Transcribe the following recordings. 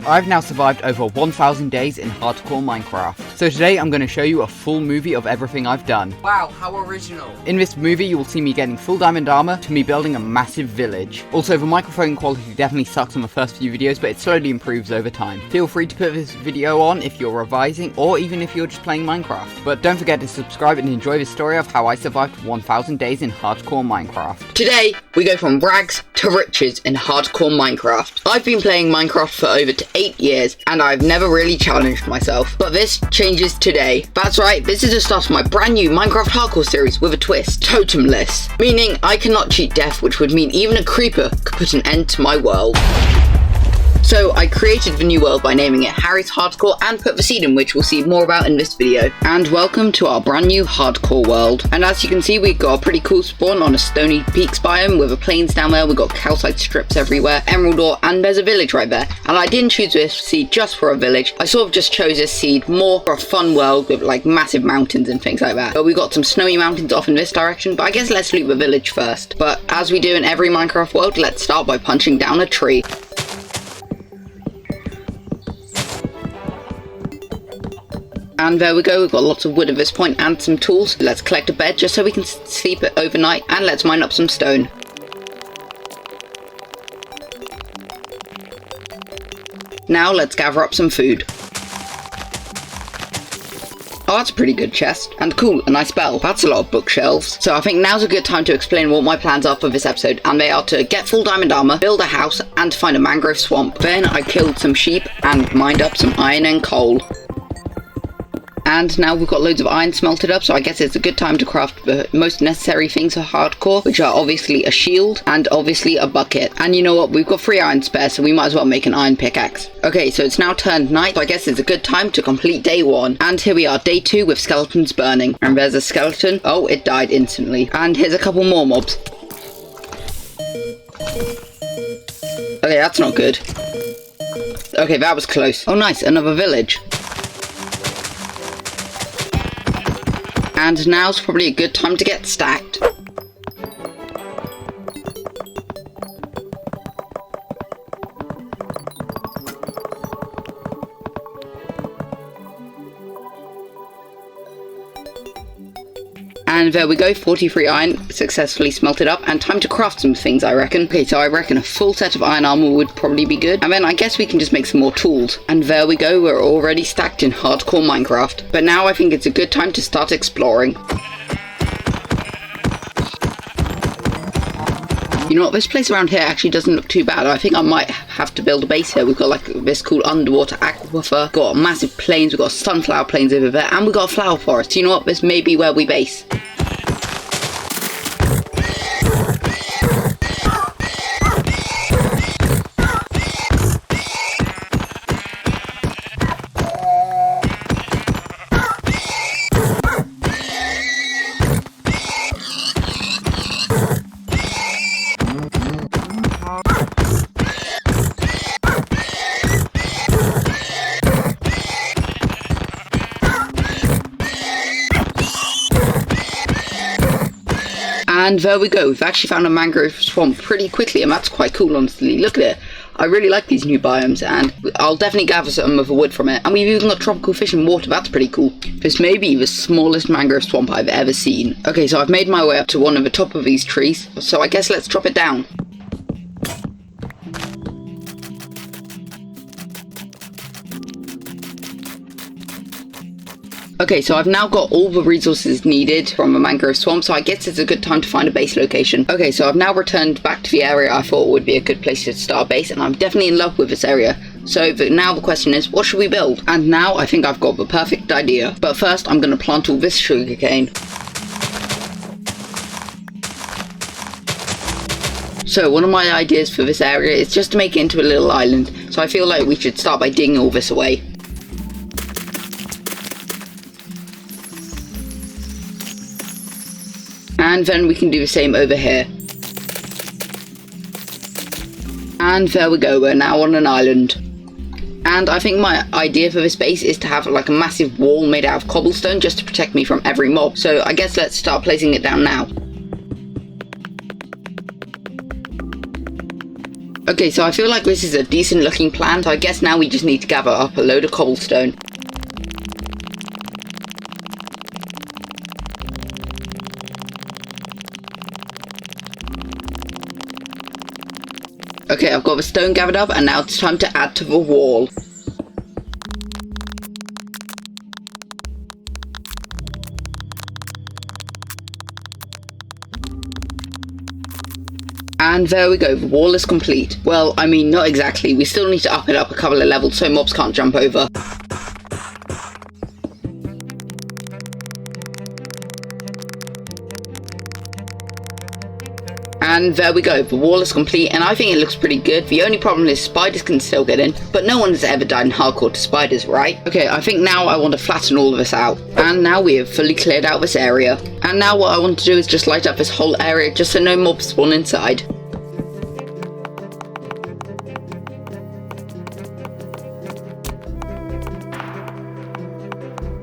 I've now survived over 1,000 days in hardcore Minecraft. So today I'm going to show you a full movie of everything I've done. Wow, how original. In this movie you will see me getting full diamond armor to me building a massive village. Also, the microphone quality definitely sucks on the first few videos, but it slowly improves over time. Feel free to put this video on if you're revising or even if you're just playing Minecraft. But don't forget to subscribe and enjoy the story of how I survived 1,000 days in hardcore Minecraft. Today, we go from rags to riches in hardcore Minecraft. I've been playing Minecraft for over 8 years, and I've never really challenged myself. But this changes today. That's right, this is the start of my brand new Minecraft hardcore series with a twist. Totemless. Meaning I cannot cheat death, which would mean even a creeper could put an end to my world. So I created the new world by naming it Harry's Hardcore and put the seed in, which we'll see more about in this video. And welcome to our brand new hardcore world. And as you can see, we've got a pretty cool spawn on a stony peaks biome with the plains down there. We've got calcite strips everywhere, emerald ore, and there's a village right there. And I didn't choose this seed just for a village. I sort of just chose this seed more for a fun world with like massive mountains and things like that. But we got some snowy mountains off in this direction, but I guess let's loot the village first. But as we do in every Minecraft world, let's start by punching down a tree. And there we go, we've got lots of wood at this point and some tools. Let's collect a bed just so we can sleep it overnight, and let's mine up some stone. Now let's gather up some food. Oh, that's a pretty good chest. And cool, a nice bell. That's a lot of bookshelves. So I think now's a good time to explain what my plans are for this episode, and they are to get full diamond armor, build a house, and to find a mangrove swamp. Then I killed some sheep and mined up some iron and coal. And now we've got loads of iron smelted up, so I guess it's a good time to craft the most necessary things for hardcore, which are obviously a shield and obviously a bucket. And you know what, we've got 3 iron spare, so we might as well make an iron pickaxe. Okay, so it's now turned night, so I guess it's a good time to complete day 1. And here we are, day 2 with skeletons burning. And there's a skeleton. Oh, it died instantly. And here's a couple more mobs. Okay, that's not good. Okay, that was close. Oh nice, another village. And now's probably a good time to get stacked. And there we go, 43 iron successfully smelted up, and time to craft some things, I reckon. Okay, so I reckon a full set of iron armor would probably be good, and then I guess we can just make some more tools. And there we go, we're already stacked in hardcore Minecraft. But now I think it's a good time to start exploring. You know what, this place around here actually doesn't look too bad. I think I might have to build a base here. We've got like this cool underwater aquifer, got massive plains, we've got sunflower plains over there, and we've got a flower forest. You know what, this may be where we base. And there we go, we've actually found a mangrove swamp pretty quickly, and that's quite cool, honestly. Look at it. I really like these new biomes, and I'll definitely gather some of the wood from it. And we've even got tropical fish and water, that's pretty cool. This may be the smallest mangrove swamp I've ever seen. Okay, so I've made my way up to one of the top of these trees, so I guess let's chop it down. Okay, so I've now got all the resources needed from a mangrove swamp, so I guess it's a good time to find a base location. Okay, so I've now returned back to the area I thought would be a good place to start a base, and I'm definitely in love with this area. So now the question is, what should we build? And now I think I've got the perfect idea. But first, I'm going to plant all this sugarcane. So one of my ideas for this area is just to make it into a little island, so I feel like we should start by digging all this away. And then we can do the same over here. And there we go, we're now on an island. And I think my idea for this base is to have like a massive wall made out of cobblestone just to protect me from every mob. So I guess let's start placing it down now. Okay, so I feel like this is a decent looking plan, so I guess now we just need to gather up a load of cobblestone. Okay, I've got the stone gathered up, and now it's time to add to the wall. And there we go, the wall is complete. Well, I mean, not exactly. We still need to up it up a couple of levels so mobs can't jump over. And there we go, the wall is complete, and I think it looks pretty good. The only problem is spiders can still get in, but no one has ever died in hardcore to spiders, right? Okay, I think now I want to flatten all of this out. And now we have fully cleared out this area. And now what I want to do is just light up this whole area just so no mobs spawn inside.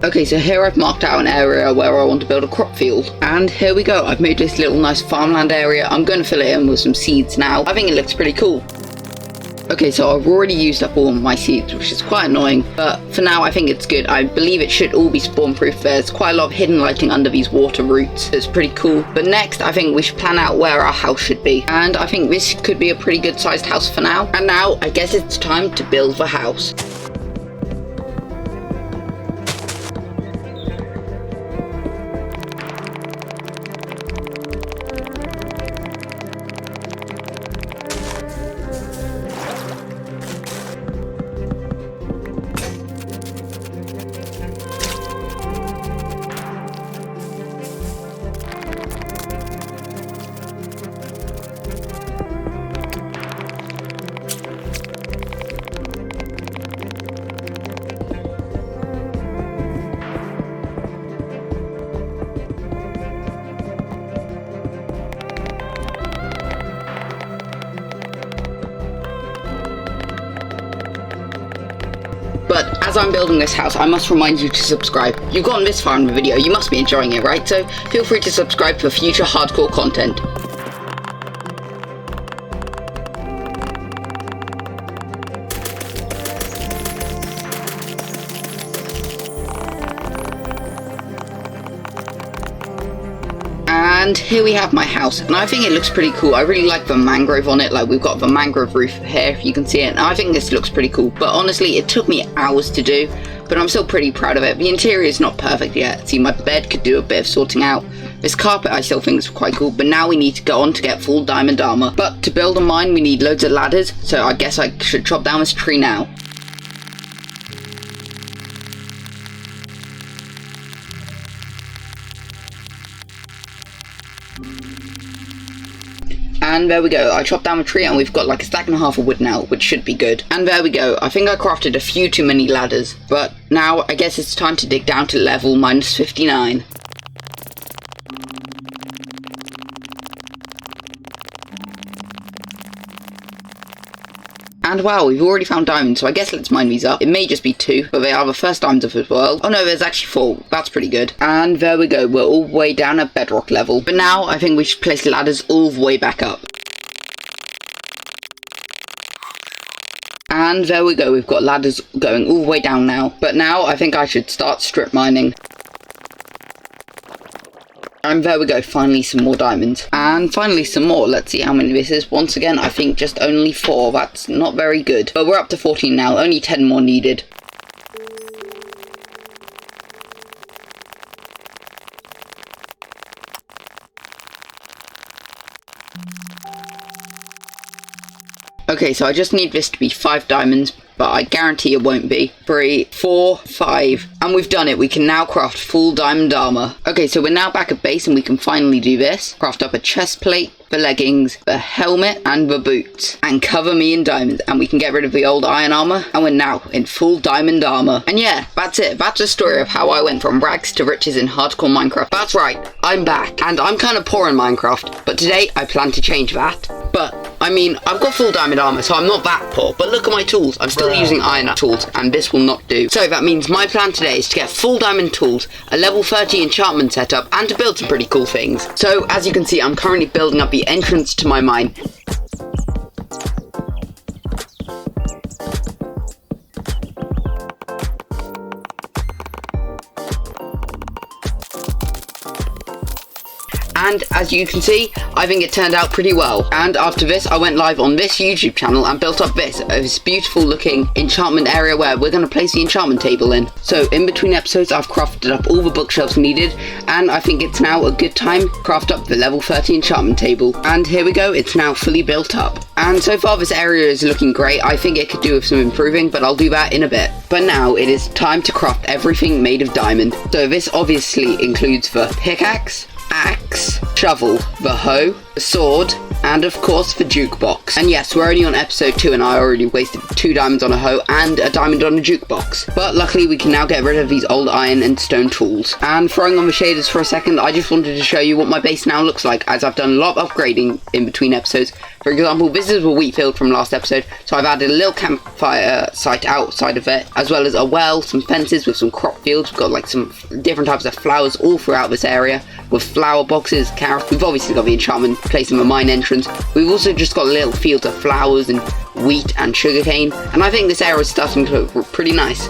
Okay, so here I've marked out an area where I want to build a crop field. And here we go, I've made this little nice farmland area. I'm going to fill it in with some seeds now. I think it looks pretty cool. Okay, so I've already used up all of my seeds, which is quite annoying. But for now, I think it's good. I believe it should all be spawn proof. There's quite a lot of hidden lighting under these water roots. It's pretty cool. But next, I think we should plan out where our house should be. And I think this could be a pretty good sized house for now. And now, I guess it's time to build the house. But as I'm building this house, I must remind you to subscribe. You've gotten this far in the video, you must be enjoying it, right? So feel free to subscribe for future hardcore content. And here we have my house, and I think it looks pretty cool. I really like the mangrove on it, like we've got the mangrove roof here, if you can see it, and I think this looks pretty cool. But honestly, it took me hours to do, but I'm still pretty proud of it. The interior is not perfect yet. See, my bed could do a bit of sorting out. This carpet I still think is quite cool, but now we need to go on to get full diamond armor. But to build a mine, we need loads of ladders, so I guess I should chop down this tree now. And there we go, I chopped down a tree and we've got like a stack and a half of wood now, which should be good. And there we go, I think I crafted a few too many ladders. But now I guess it's time to dig down to level minus 59. And wow, we've already found diamonds, so I guess let's mine these up. It may just be 2, but they are the first diamonds of the world. Oh no, there's actually 4. That's pretty good. And there we go, we're all the way down at bedrock level. But now I think we should place ladders all the way back up. And there we go, we've got ladders going all the way down now. But now I think I should start strip mining. And there we go, finally some more diamonds. And finally some more, let's see how many this is. Once again, I think just only 4, that's not very good. But we're up to 14 now, only 10 more needed. Okay, so I just need this to be 5 diamonds, but I guarantee it won't be. 3, 4, 5. And we've done it. We can now craft full diamond armor. Okay, so we're now back at base and we can finally do this. Craft up a chest plate, the leggings, the helmet, and the boots. And cover me in diamonds. And we can get rid of the old iron armor. And we're now in full diamond armor. And yeah, that's it. That's the story of how I went from rags to riches in hardcore Minecraft. That's right, I'm back. And I'm kind of poor in Minecraft. But today, I plan to change that. But I mean, I've got full diamond armor, so I'm not that poor. But look at my tools. I'm still using iron tools, and this will not do. So that means my plan today is to get full diamond tools, a level 30 enchantment setup, and to build some pretty cool things. So as you can see, I'm currently building up the entrance to my mine. and as you can see, I think it turned out pretty well. And after this, I went live on this YouTube channel and built up this beautiful looking enchantment area where we're going to place the enchantment table in. So in between episodes, I've crafted up all the bookshelves needed, and I think it's now a good time to craft up the level 30 enchantment table. And here we go, it's now fully built up. And so far this area is looking great. I think it could do with some improving, but I'll do that in a bit. But now it is time to craft everything made of diamond. So this obviously includes the pickaxe, axe, shovel, the hoe, the sword, and of course the jukebox. And yes, we're only on episode 2 and I already wasted 2 diamonds on a hoe and a diamond on a jukebox. But luckily we can now get rid of these old iron and stone tools. And throwing on the shaders for a second, I just wanted to show you what my base now looks like, as I've done a lot of upgrading in between episodes. For example, this is a wheat field from last episode, so I've added a little campfire site outside of it, as well as a well, some fences with some crop fields. We've got like some different types of flowers all throughout this area, with flower boxes, carrots. We've obviously got the enchantment place in the mine entrance. We've also just got little fields of flowers and wheat and sugarcane, and I think this area is starting to look pretty nice.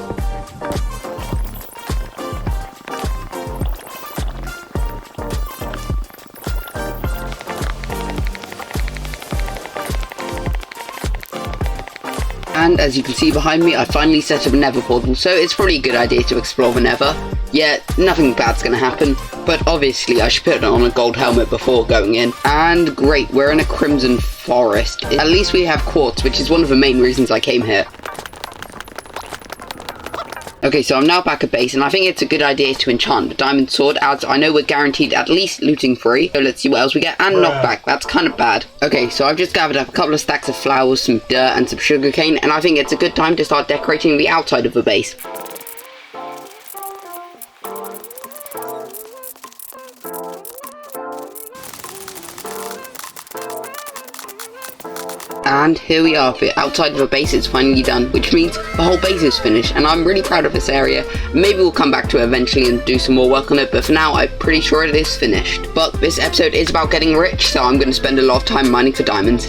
And as you can see behind me, I finally set up a nether portal, so it's probably a good idea to explore the nether. Yeah, nothing bad's gonna happen, but obviously I should put on a gold helmet before going in. And great, we're in a crimson forest. At least we have quartz, which is one of the main reasons I came here. Okay, so I'm now back at base, and I think it's a good idea to enchant the diamond sword, as I know we're guaranteed at least looting free. So let's see what else we get, and knockback, that's kind of bad. Okay, so I've just gathered up a couple of stacks of flowers, some dirt, and some sugarcane, and I think it's a good time to start decorating the outside of the base. And here we are, the outside of the base is finally done, which means the whole base is finished, and I'm really proud of this area. Maybe we'll come back to it eventually and do some more work on it, but for now I'm pretty sure it is finished. But this episode is about getting rich, so I'm going to spend a lot of time mining for diamonds.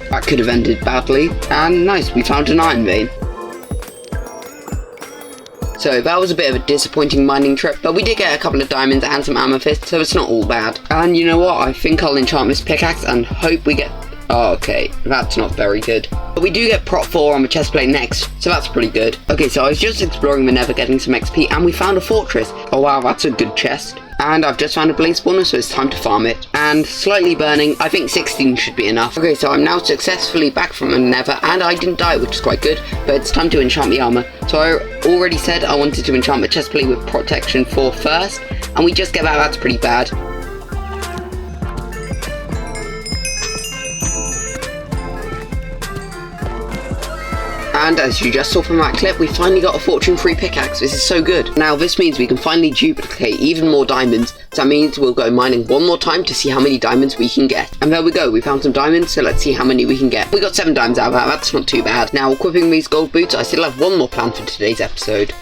That could have ended badly, and nice, we found an iron vein. So that was a bit of a disappointing mining trip, but we did get a couple of diamonds and some amethyst, so it's not all bad. And you know what, I think I'll enchant this pickaxe and hope we get... Oh, okay, that's not very good. But we do get prot 4 on the chest plate next, so that's pretty good. Okay, so I was just exploring the nether, getting some XP, and we found a fortress. Oh wow, that's a good chest. And I've just found a blaze spawner, so it's time to farm it. And slightly burning, I think 16 should be enough. Okay, so I'm now successfully back from the nether, and I didn't die, which is quite good, but it's time to enchant the armor. So I already said I wanted to enchant the chest plate with protection 4 first, and we just get that, that's pretty bad. And as you just saw from that clip, we finally got a fortune free pickaxe. This is so good. Now this means we can finally duplicate even more diamonds. So that means we'll go mining one more time to see how many diamonds we can get. And there we go, we found some diamonds, so let's see how many we can get. We got 7 diamonds out of that, that's not too bad. Now equipping these gold boots, I still have one more plan for today's episode.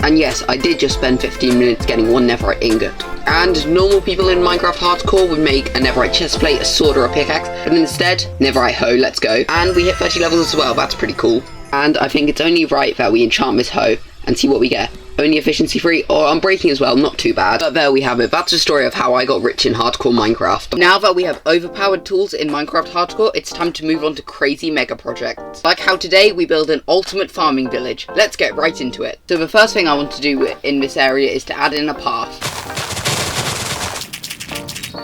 And yes, I did just spend 15 minutes getting one netherite ingot. And normal people in Minecraft Hardcore would make a netherite chestplate, a sword or a pickaxe, but instead, netherite hoe, let's go. And we hit 30 levels as well, that's pretty cool. And I think it's only right that we enchant this hoe and see what we get. Only efficiency 3 or unbreaking as well, not too bad. But there we have it, that's the story of how I got rich in Hardcore Minecraft. Now that we have overpowered tools in Minecraft Hardcore, it's time to move on to crazy mega projects. Like how today we build an ultimate farming village. Let's get right into it. So the first thing I want to do in this area is to add in a path.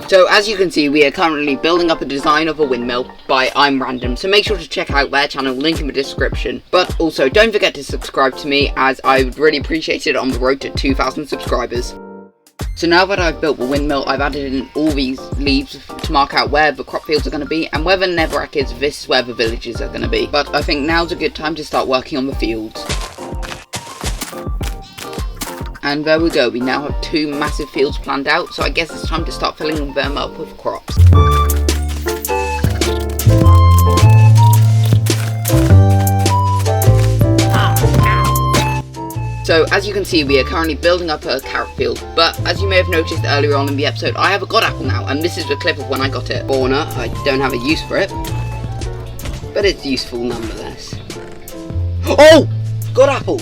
So as you can see, we are currently building up a design of a windmill by I'm Random, so make sure to check out their channel, link in the description. But also don't forget to subscribe to me, as I would really appreciate it on the road to 2,000 subscribers. So now that I've built the windmill, I've added in all these leaves to mark out where the crop fields are going to be, and where the netherrack is, this is where the villages are going to be. But I think now's a good time to start working on the fields. And there we go, we now have 2 massive fields planned out, so I guess it's time to start filling them up with crops. So So as you can see, we are currently building up a carrot field, but as you may have noticed earlier on in the episode, I have a god apple now, and this is the clip of when I got it. Spawner, I don't have a use for it, but it's useful nonetheless. Oh! God apple!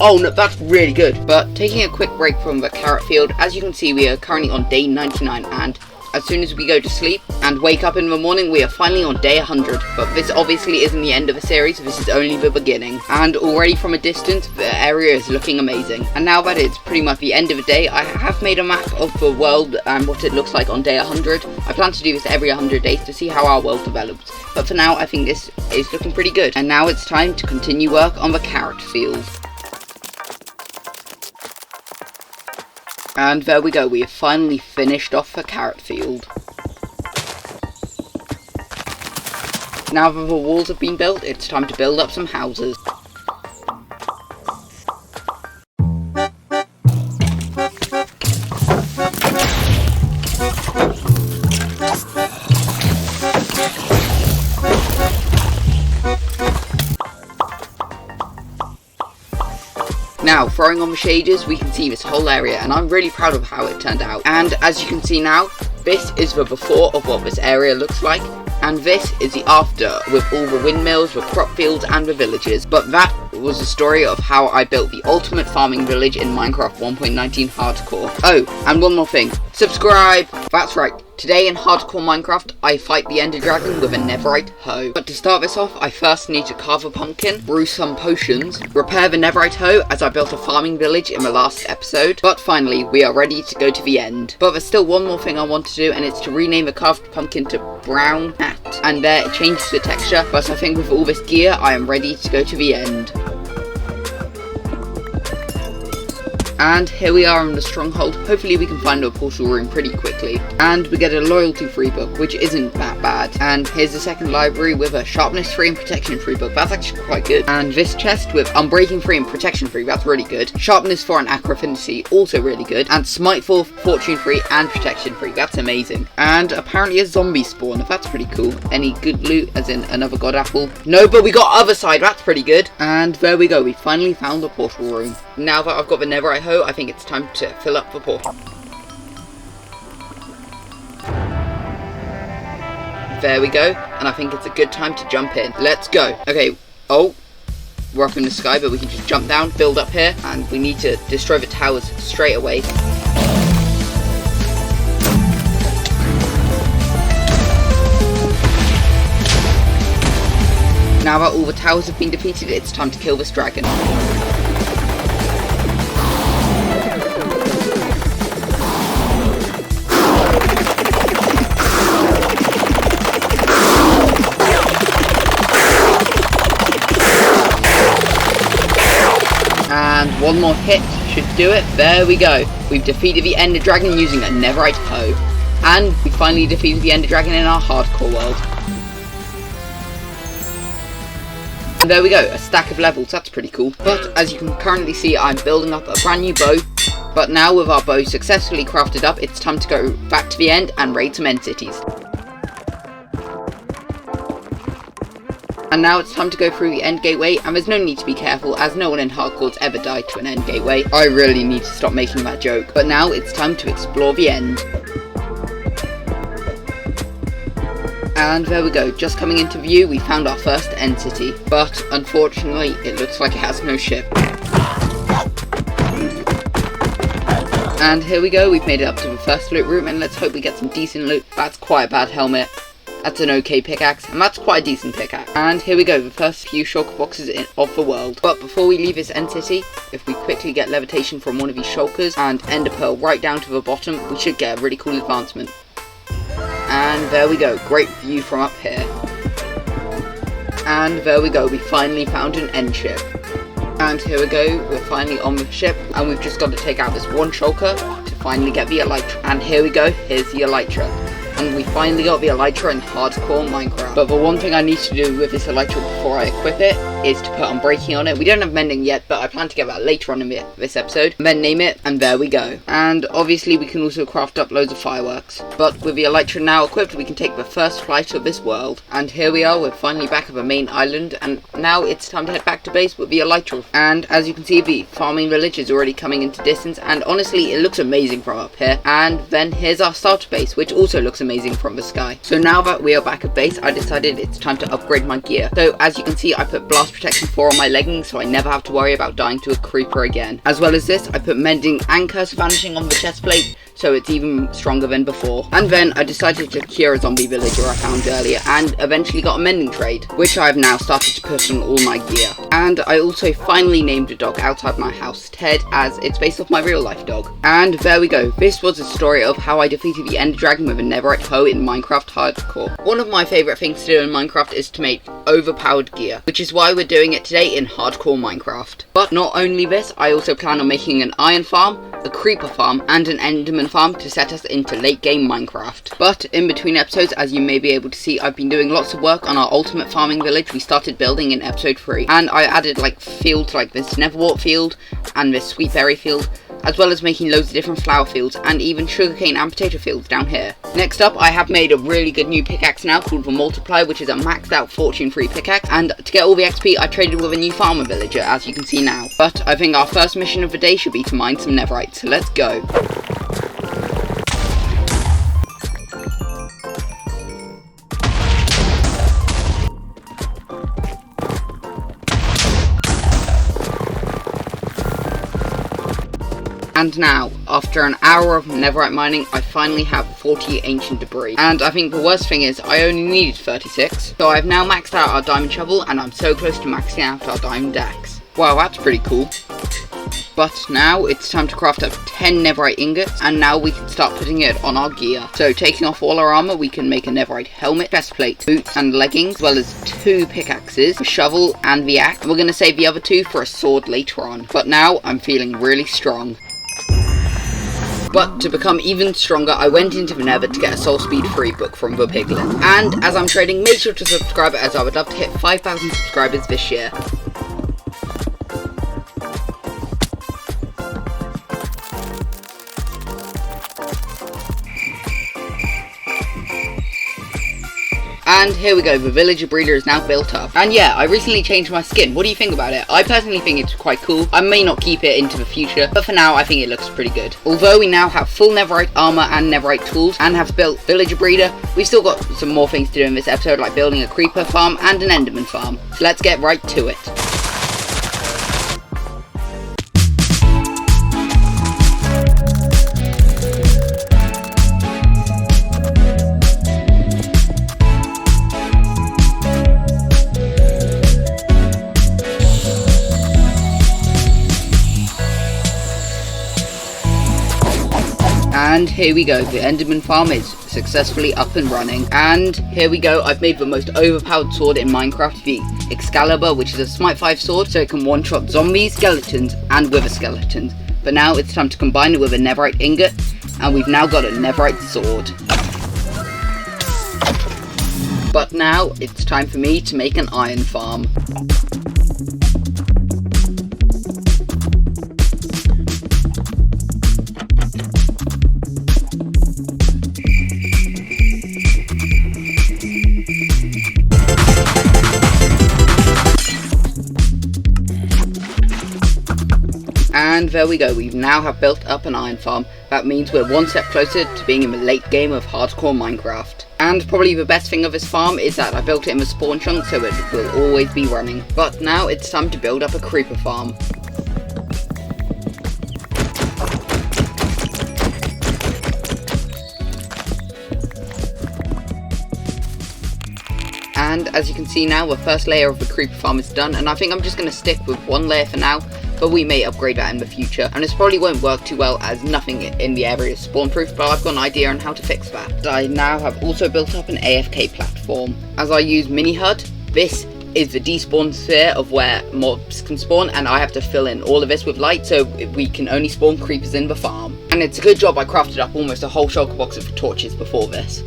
Oh no, that's really good. But taking a quick break from the carrot field, as you can see, we are currently on day 99, and as soon as we go to sleep and wake up in the morning, we are finally on day 100. But this obviously isn't the end of the series, this is only the beginning. And already from a distance, the area is looking amazing. And now that it's pretty much the end of the day, I have made a map of the world and what it looks like on day 100. I plan to do this every 100 days to see how our world develops. But for now, I think this is looking pretty good. And now it's time to continue work on the carrot field. And there we go, we have finally finished off the carrot field. Now that the walls have been built, it's time to build up some houses. Now, throwing on the shaders, we can see this whole area, and I'm really proud of how it turned out. And as you can see now, this is the before of what this area looks like, and this is the after, with all the windmills, the crop fields, and the villages. But that was the story of how I built the ultimate farming village in Minecraft 1.19 Hardcore. Oh, and one more thing, subscribe! That's right. Today in Hardcore Minecraft, I fight the Ender Dragon with a netherite hoe. But to start this off, I first need to carve a pumpkin, brew some potions, repair the netherite hoe as I built a farming village in the last episode. But finally, we are ready to go to the end. But there's still one more thing I want to do, and it's to rename the carved pumpkin to Brown Hat. And there, it changes the texture, but I think with all this gear, I am ready to go to the end. And here we are in the stronghold. Hopefully we can find a portal room pretty quickly. And we get a loyalty free book, which isn't that bad. And here's the second library with a sharpness free and protection free book. That's actually quite good. And this chest with unbreaking free and protection free. That's really good. Sharpness 4 and accuracy, also really good. And smite 4, fortune free and protection free. That's amazing. And apparently a zombie spawn. That's pretty cool. Any good loot, as in another god apple? No, but we got other side. That's pretty good. And there we go. We finally found the portal room. Now that I've got the netherite hoe, I think it's time to fill up the portal. There we go, and I think it's a good time to jump in. Let's go. Okay, oh, we're up in the sky, but we can just jump down, build up here, and we need to destroy the towers straight away. Now that all the towers have been defeated, it's time to kill this dragon. And one more hit should do it. There we go. We've defeated the Ender Dragon using a netherite hoe. And we finally defeated the Ender Dragon in our hardcore world. And there we go, a stack of levels, that's pretty cool. But as you can currently see, I'm building up a brand new bow. But now with our bow successfully crafted up, it's time to go back to the end and raid some end cities. And now it's time to go through the end gateway, and there's no need to be careful as no one in hardcore's ever died to an end gateway. I really need to stop making that joke. But now it's time to explore the end. And there we go, just coming into view, we found our first end city. But unfortunately, it looks like it has no ship. And here we go, we've made it up to the first loot room, and let's hope we get some decent loot. That's quite a bad helmet. That's an okay pickaxe, and that's quite a decent pickaxe. And here we go, the first few shulker boxes of the world. But before we leave this end city, if we quickly get levitation from one of these shulkers and ender pearl right down to the bottom, we should get a really cool advancement. And there we go, great view from up here. And there we go, we finally found an end ship. And here we go, we're finally on the ship, and we've just got to take out this one shulker to finally get the elytra. And here we go, here's the elytra. and we finally got the elytra in hardcore Minecraft. But the one thing I need to do with this elytra before I equip it is to put unbreaking on it. We don't have mending yet, but I plan to get that later on in this episode. And then name it, and there we go. And obviously we can also craft up loads of fireworks. But with the elytra now equipped, we can take the first flight of this world. And here we are, we're finally back at the main island, and now it's time to head back to base with the elytra. And as you can see, the farming village is already coming into distance, and honestly it looks amazing from up here. And then here's our starter base, which also looks amazing from the sky. So now that we are back at base, I decided it's time to upgrade my gear. So as you can see, I put blast protection 4 on my leggings, so I never have to worry about dying to a creeper again. As well as this, I put mending and curse vanishing on the chest plate, so it's even stronger than before. And then I decided to cure a zombie villager I found earlier, and eventually got a mending trade, which I have now started to put on all my gear. And I also finally named a dog outside my house Ted, as it's based off my real life dog. And there we go, this was a story of how I defeated the Ender Dragon with a netherite hoe in Minecraft Hardcore. One of my favourite things to do in Minecraft is to make overpowered gear, which is why we're doing it today in Hardcore Minecraft. But not only this, I also plan on making an iron farm, a creeper farm, and an enderman farm to set us into late game Minecraft. But in between episodes, as you may be able to see, I've been doing lots of work on our ultimate farming village we started building in episode 3. And I added like fields like this netherwort field and this sweet berry field, as well as making loads of different flower fields and even sugarcane and potato fields down here. Next up, I have made a really good new pickaxe now called the Multiply, which is a maxed out fortune free pickaxe, and to get all the XP I traded with a new farmer villager, as you can see now. But I think our first mission of the day should be to mine some netherite, so let's go. And now, after an hour of netherite mining, I finally have 40 ancient debris. And I think the worst thing is, I only needed 36. So I've now maxed out our diamond shovel, and I'm so close to maxing out our diamond axe. Wow, that's pretty cool. But now it's time to craft up 10 netherite ingots, and now we can start putting it on our gear. So taking off all our armor, we can make a netherite helmet, chestplate, boots and leggings, as well as 2 pickaxes, a shovel and the axe. We're going to save the other 2 for a sword later on. But now I'm feeling really strong. But to become even stronger, I went into the nether to get a soul speed free book from the piglin. And as I'm trading, make sure to subscribe, as I would love to hit 5,000 subscribers this year. And here we go, the villager breeder is now built up. And yeah, I recently changed my skin. What do you think about it? I personally think it's quite cool. I may not keep it into the future, but for now I think it looks pretty good. Although we now have full netherite armor and netherite tools and have built villager breeder, we've still got some more things to do in this episode, like building a creeper farm and an enderman farm. So let's get right to it. And here we go, the enderman farm is successfully up and running. And here we go, I've made the most overpowered sword in Minecraft, the Excalibur, which is a Smite 5 sword, so it can one-shot zombies, skeletons, and wither skeletons. But now it's time to combine it with a netherite ingot, and we've now got a netherite sword. But now it's time for me to make an iron farm. And there we go, we now have built up an iron farm. That means we're one step closer to being in the late game of hardcore Minecraft. And probably the best thing of this farm is that I built it in the spawn chunk, so it will always be running. But now it's time to build up a creeper farm. And as you can see now, the first layer of the creeper farm is done, and I think I'm just going to stick with one layer for now, but we may upgrade that in the future. And this probably won't work too well as nothing in the area is spawn proof, but I've got an idea on how to fix that. I now have also built up an AFK platform. As I use mini HUD, this is the despawn sphere of where mobs can spawn, and I have to fill in all of this with light so we can only spawn creepers in the farm. And it's a good job I crafted up almost a whole shulker box of torches before this.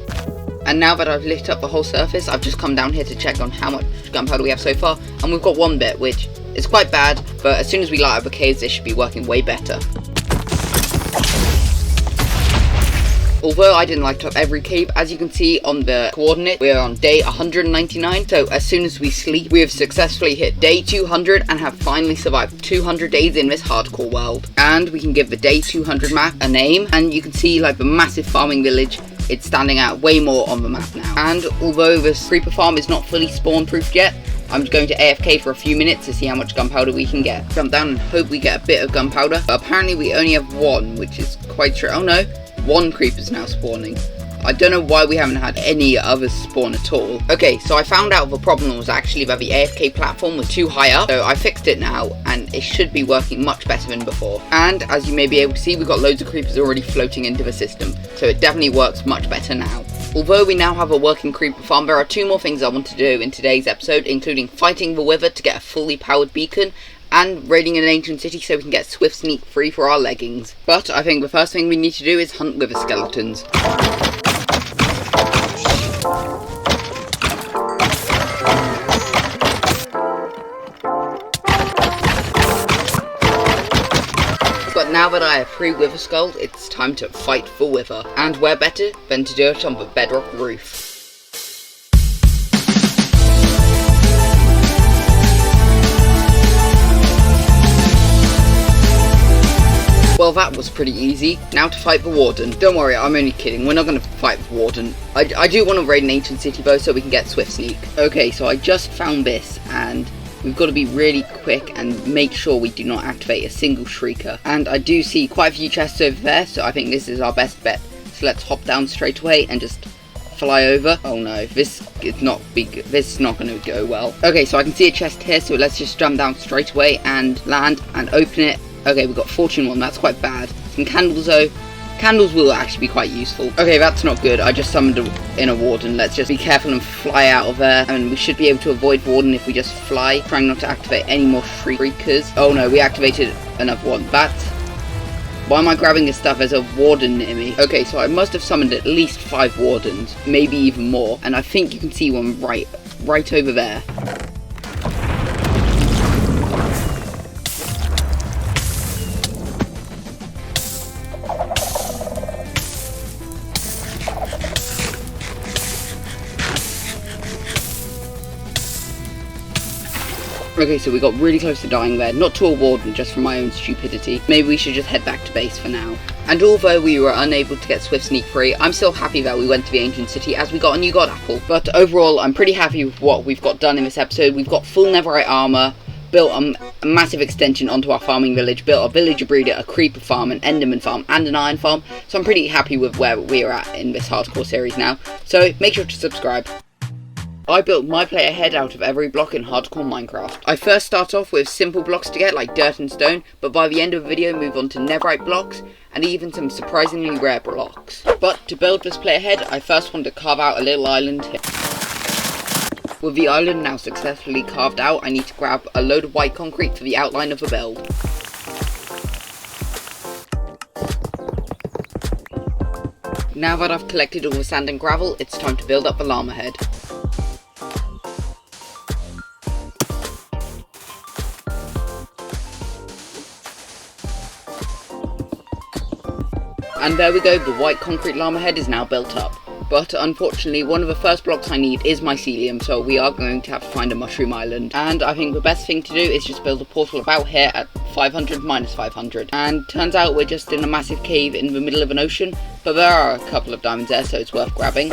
And now that I've lit up the whole surface, I've just come down here to check on how much gunpowder we have so far, and we've got one bit, which is quite bad, but as soon as we light up the caves, this should be working way better. Although I didn't light up every cave, as you can see on the coordinate, we are on day 199, so as soon as we sleep, we have successfully hit day 200 and have finally survived 200 days in this hardcore world. And we can give the day 200 map a name, and you can see like the massive farming village, it's standing out way more on the map now. And although this creeper farm is not fully spawn proofed yet, I'm going to AFK for a few minutes to see how much gunpowder we can get. Jump down and hope we get a bit of gunpowder, but apparently we only have one, which is quite true. Oh no. One creeper's now spawning. I don't know why we haven't had any others spawn at all. Okay, so I found out the problem was actually that the AFK platform was too high up, so I fixed it now, and it should be working much better than before. And as you may be able to see, we've got loads of creepers already floating into the system, so it definitely works much better now. Although we now have a working creeper farm, there are two more things I want to do in today's episode, including fighting the Wither to get a fully powered beacon, and raiding an ancient city so we can get swift sneak free for our leggings. But I think the first thing we need to do is hunt wither skeletons. But now that I have 3 wither skulls, it's time to fight for wither. And where better than to do it on the bedrock roof. Well, that was pretty easy. Now to fight the warden. Don't worry, I'm only kidding. We're not going to fight the warden. I do want to raid an ancient city though, so we can get swift sneak. Okay, so I just found this, and we've got to be really quick and make sure we do not activate a single shrieker. And I do see quite a few chests over there, so I think this is our best bet. So let's hop down straight away and just fly over. Oh no, this is not going to go well. Okay, so I can see a chest here, so let's just jump down straight away and land and open it. Okay, we've got fortune 1, that's quite bad. Some candles though. Candles will actually be quite useful. Okay, that's not good. I just summoned in a warden. Let's just be careful and fly out of there. And we should be able to avoid warden if we just fly. Trying not to activate any more shriekers. Oh no, we activated another one. Why am I grabbing this stuff? There's a warden near me. Okay, so I must have summoned at least 5 wardens. Maybe even more. And I think you can see one right over there. Okay, so we got really close to dying there, not to a warden, just from my own stupidity. Maybe we should just head back to base for now. And although we were unable to get swift sneak free, I'm still happy that we went to the ancient city as we got a new god apple. But overall, I'm pretty happy with what we've got done in this episode. We've got full netherite armor, built a massive extension onto our farming village, built a villager breeder, a creeper farm, an enderman farm, and an iron farm. So I'm pretty happy with where we're at in this hardcore series now. So make sure to subscribe. I built my player head out of every block in hardcore Minecraft. I first start off with simple blocks to get, like dirt and stone, but by the end of the video move on to netherite blocks, and even some surprisingly rare blocks. But to build this player head, I first want to carve out a little island here. With the island now successfully carved out, I need to grab a load of white concrete for the outline of the build. Now that I've collected all the sand and gravel, it's time to build up the llama head. And there we go, the white concrete llama head is now built up. But unfortunately, one of the first blocks I need is mycelium, so we are going to have to find a mushroom island. And I think the best thing to do is just build a portal about here at 500 minus 500. And turns out we're just in a massive cave in the middle of an ocean, but there are a couple of diamonds there, so it's worth grabbing.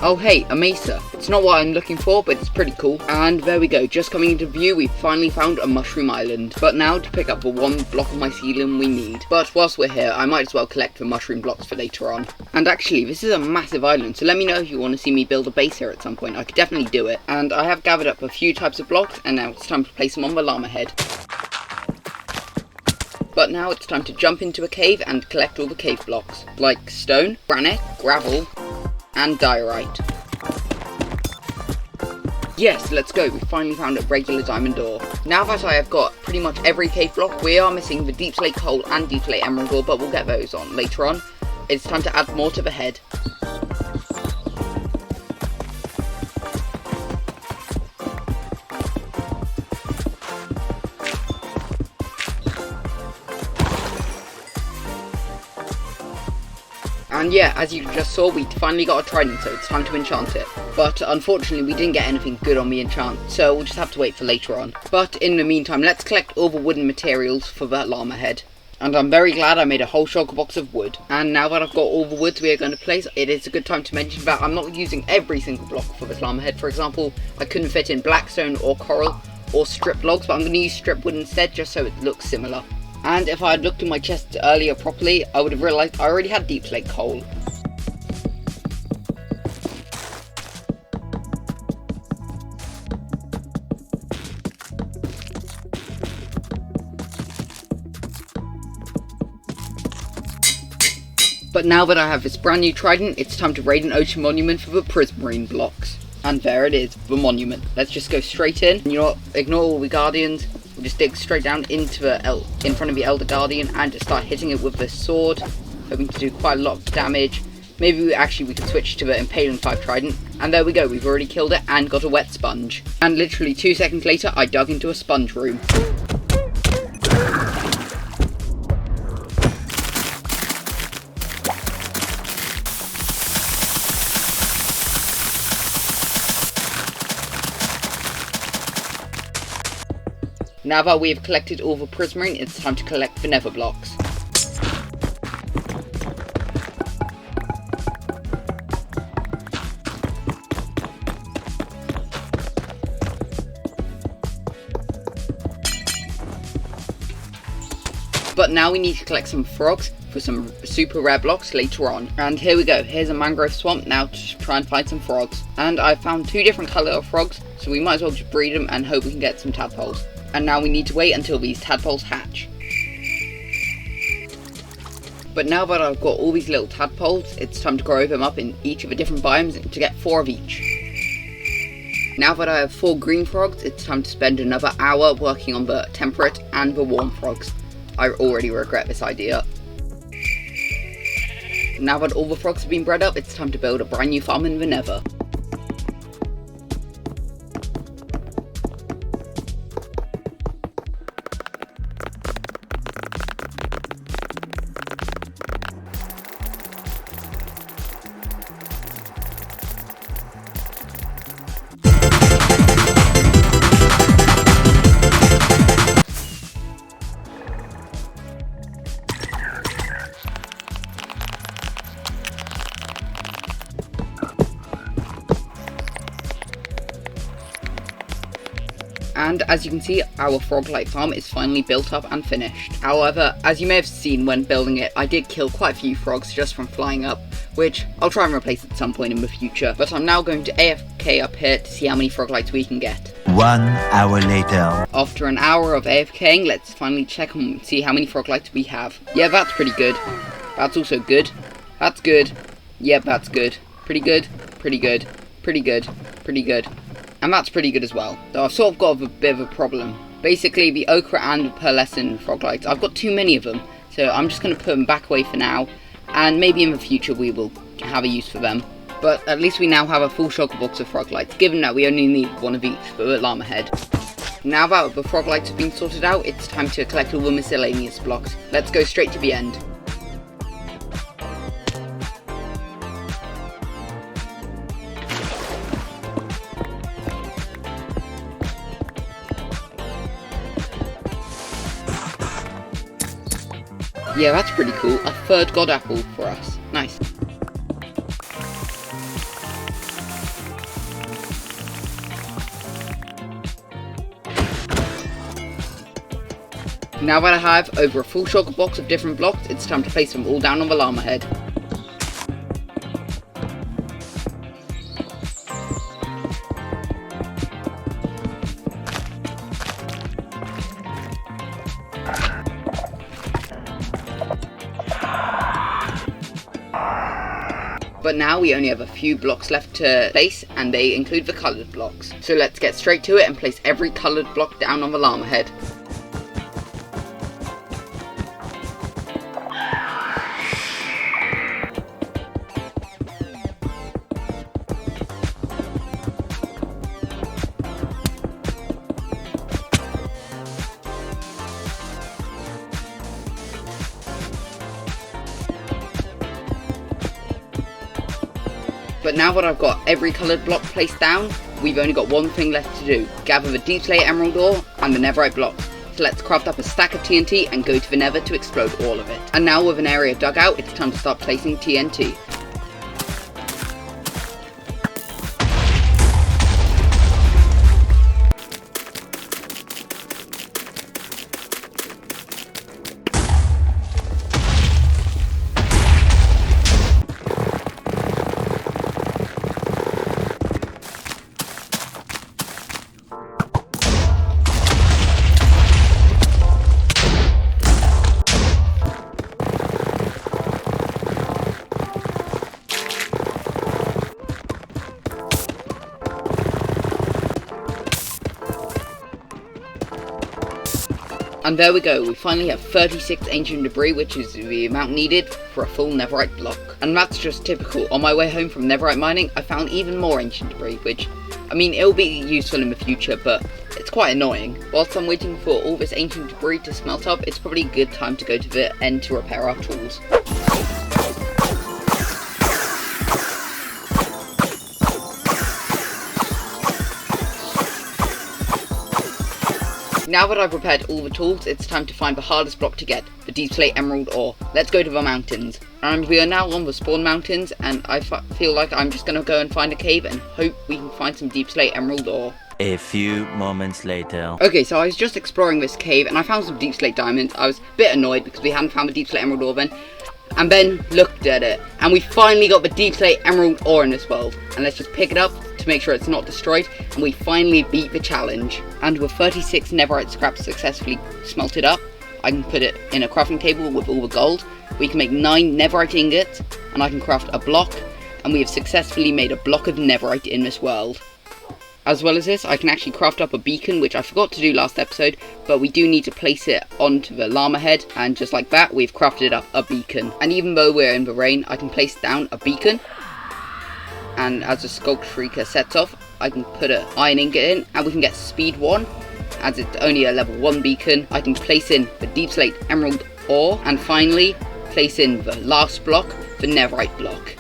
Oh hey, a mesa. It's not what I'm looking for, but it's pretty cool. And there we go, just coming into view, we finally found a mushroom island. But now to pick up the one block of mycelium we need. But whilst we're here, I might as well collect the mushroom blocks for later on. And actually, this is a massive island, so let me know if you want to see me build a base here at some point. I could definitely do it. And I have gathered up a few types of blocks, and now it's time to place them on the llama head. But now it's time to jump into a cave and collect all the cave blocks, like stone, granite, gravel, and diorite. Yes, let's go. We finally found a regular diamond ore. Now that I have got pretty much every cave block, we are missing the deep slate coal and deep slate emerald ore, but we'll get those on later on. It's time to add more to the head. And yeah, as you just saw, we finally got a trident, so it's time to enchant it. But unfortunately, we didn't get anything good on the enchant, so we'll just have to wait for later on. But in the meantime, let's collect all the wooden materials for the llama head. And I'm very glad I made a whole shulker box of wood. And now that I've got all the woods we are going to place, it is a good time to mention that I'm not using every single block for this llama head. For example, I couldn't fit in blackstone or coral or strip logs, but I'm going to use strip wood instead, just so it looks similar. And if I had looked in my chest earlier properly, I would have realised I already had deep slate coal. But now that I have this brand new trident, it's time to raid an ocean monument for the prismarine blocks. And there it is, the monument. Let's just go straight in. You know what? Ignore all the guardians. We'll just dig straight down into in front of the elder guardian and just start hitting it with this sword, hoping to do quite a lot of damage. Maybe we can switch to the impaling 5 trident. And there we go. We've already killed it and got a wet sponge. And literally 2 seconds later, I dug into a sponge room. Now that we have collected all the prismarine, it's time to collect the nether blocks. But now we need to collect some frogs for some super rare blocks later on. And here we go, here's a mangrove swamp now to try and find some frogs. And I found 2 different colour of frogs, so we might as well just breed them and hope we can get some tadpoles. And now we need to wait until these tadpoles hatch. But now that I've got all these little tadpoles, it's time to grow them up in each of the different biomes to get 4 of each. Now that I have 4 green frogs, it's time to spend another hour working on the temperate and the warm frogs. I already regret this idea. Now that all the frogs have been bred up, it's time to build a brand new farm in the nether. And as you can see, our frog-like farm is finally built up and finished. However, as you may have seen when building it, I did kill quite a few frogs just from flying up, which I'll try and replace at some point in the future. But I'm now going to AFK up here to see how many frog-lights we can get. 1 hour later. After an hour of AFKing, let's finally check and see how many frog-lights we have. Yeah, that's pretty good. That's also good. That's good. Yep, that's good. Pretty good. Pretty good. Pretty good. Pretty good. And that's pretty good as well. So I've sort of got a bit of a problem. Basically, the ochre and pearlescent froglights, I've got too many of them. So I'm just going to put them back away for now. And maybe in the future we will have a use for them. But at least we now have a full shulker box of froglights, given that we only need 1 of each for the llama head. Now that the froglights have been sorted out, it's time to collect all the miscellaneous blocks. Let's go straight to the end. Yeah, that's pretty cool. A 3rd god apple for us. Nice. Now that I have over a full shulker box of different blocks, it's time to place them all down on the llama head. But now we only have a few blocks left to place, and they include the coloured blocks. So let's get straight to it and place every coloured block down on the llama head. But now that I've got every coloured block placed down, we've only got one thing left to do. Gather the deep slate emerald ore and the netherite block. So let's craft up a stack of TNT and go to the nether to explode all of it. And now with an area dug out, it's time to start placing TNT. And there we go, we finally have 36 ancient debris, which is the amount needed for a full netherite block. And that's just typical. On my way home from netherite mining, I found even more ancient debris, which, I mean, it'll be useful in the future, but it's quite annoying. Whilst I'm waiting for all this ancient debris to smelt up, it's probably a good time to go to the end to repair our tools. Now that I've repaired all the tools, it's time to find the hardest block to get, the deep slate emerald ore. Let's go to the mountains. And we are now on the spawn mountains, and I feel like I'm just going to go and find a cave and hope we can find some deep slate emerald ore. A few moments later. Okay, so I was just exploring this cave and I found some deep slate diamonds. I was a bit annoyed because we hadn't found the deep slate emerald ore then. And then looked at it, and we finally got the deep slate emerald ore in this world. And let's just pick it up to make sure it's not destroyed, and we finally beat the challenge. And with 36 netherite scraps successfully smelted up, I can put it in a crafting table with all the gold. We can make 9 netherite ingots, and I can craft a block, and we have successfully made a block of netherite in this world. As well as this, I can actually craft up a beacon, which I forgot to do last episode, but we do need to place it onto the llama head, and just like that, we've crafted up a beacon. And even though we're in the rain, I can place down a beacon, and as the Skulk Shrieker sets off, I can put an iron ingot in, and we can get speed 1. As it's only a level 1 beacon, I can place in the deep slate emerald ore, and finally, place in the last block, the netherite block.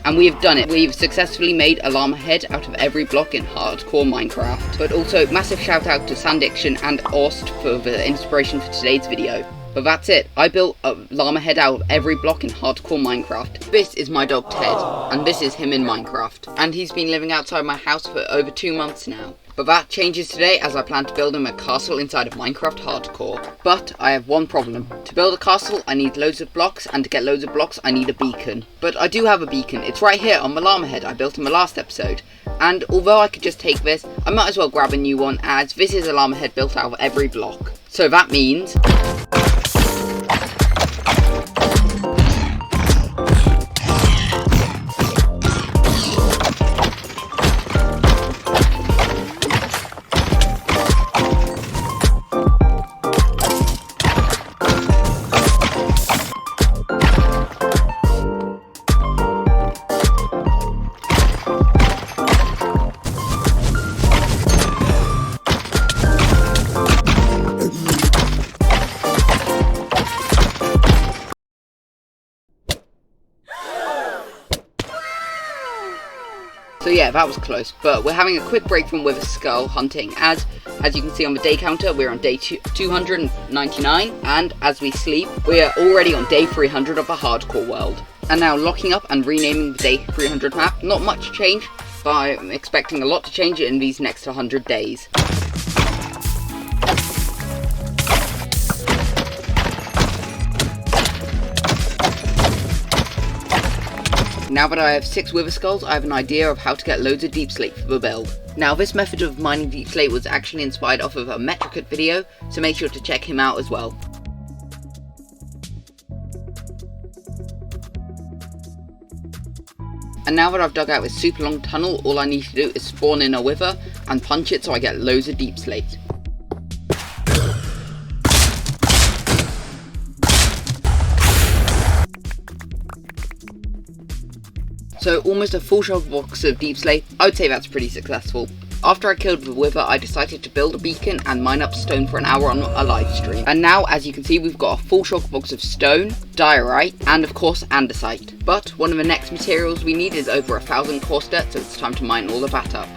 And we have done it. We've successfully made a llama head out of every block in hardcore Minecraft. But also, massive shout out to Sandiction and Orst for the inspiration for today's video. But that's it. I built a llama head out of every block in hardcore Minecraft. This is my dog Ted, and this is him in Minecraft. And he's been living outside my house for over 2 months now. But that changes today as I plan to build him a castle inside of Minecraft Hardcore. But I have one problem. To build a castle I need loads of blocks, and to get loads of blocks I need a beacon. But I do have a beacon. It's right here on the llama head I built in the last episode. And although I could just take this, I might as well grab a new one, as this is a llama head built out of every block. So that means so yeah, that was close, but we're having a quick break from Wither Skull hunting, as you can see on the day counter, we're on day 299, and as we sleep, we are already on day 300 of the hardcore world. And now locking up and renaming the day 300 map, not much change, but I'm expecting a lot to change in these next 100 days. Now that I have 6 Wither Skulls, I have an idea of how to get loads of deep slate for the build. Now this method of mining deep slate was actually inspired off of a Metricut video, so make sure to check him out as well. And now that I've dug out this super long tunnel, all I need to do is spawn in a wither and punch it so I get loads of deep slate. So almost a full shulker box of deep slate. I would say that's pretty successful. After I killed the wither, I decided to build a beacon and mine up stone for an hour on a live stream. And now, as you can see, we've got a full shulker box of stone, diorite, and of course andesite. But one of the next materials we need is over 1,000 coarse dirt, so it's time to mine all of that up.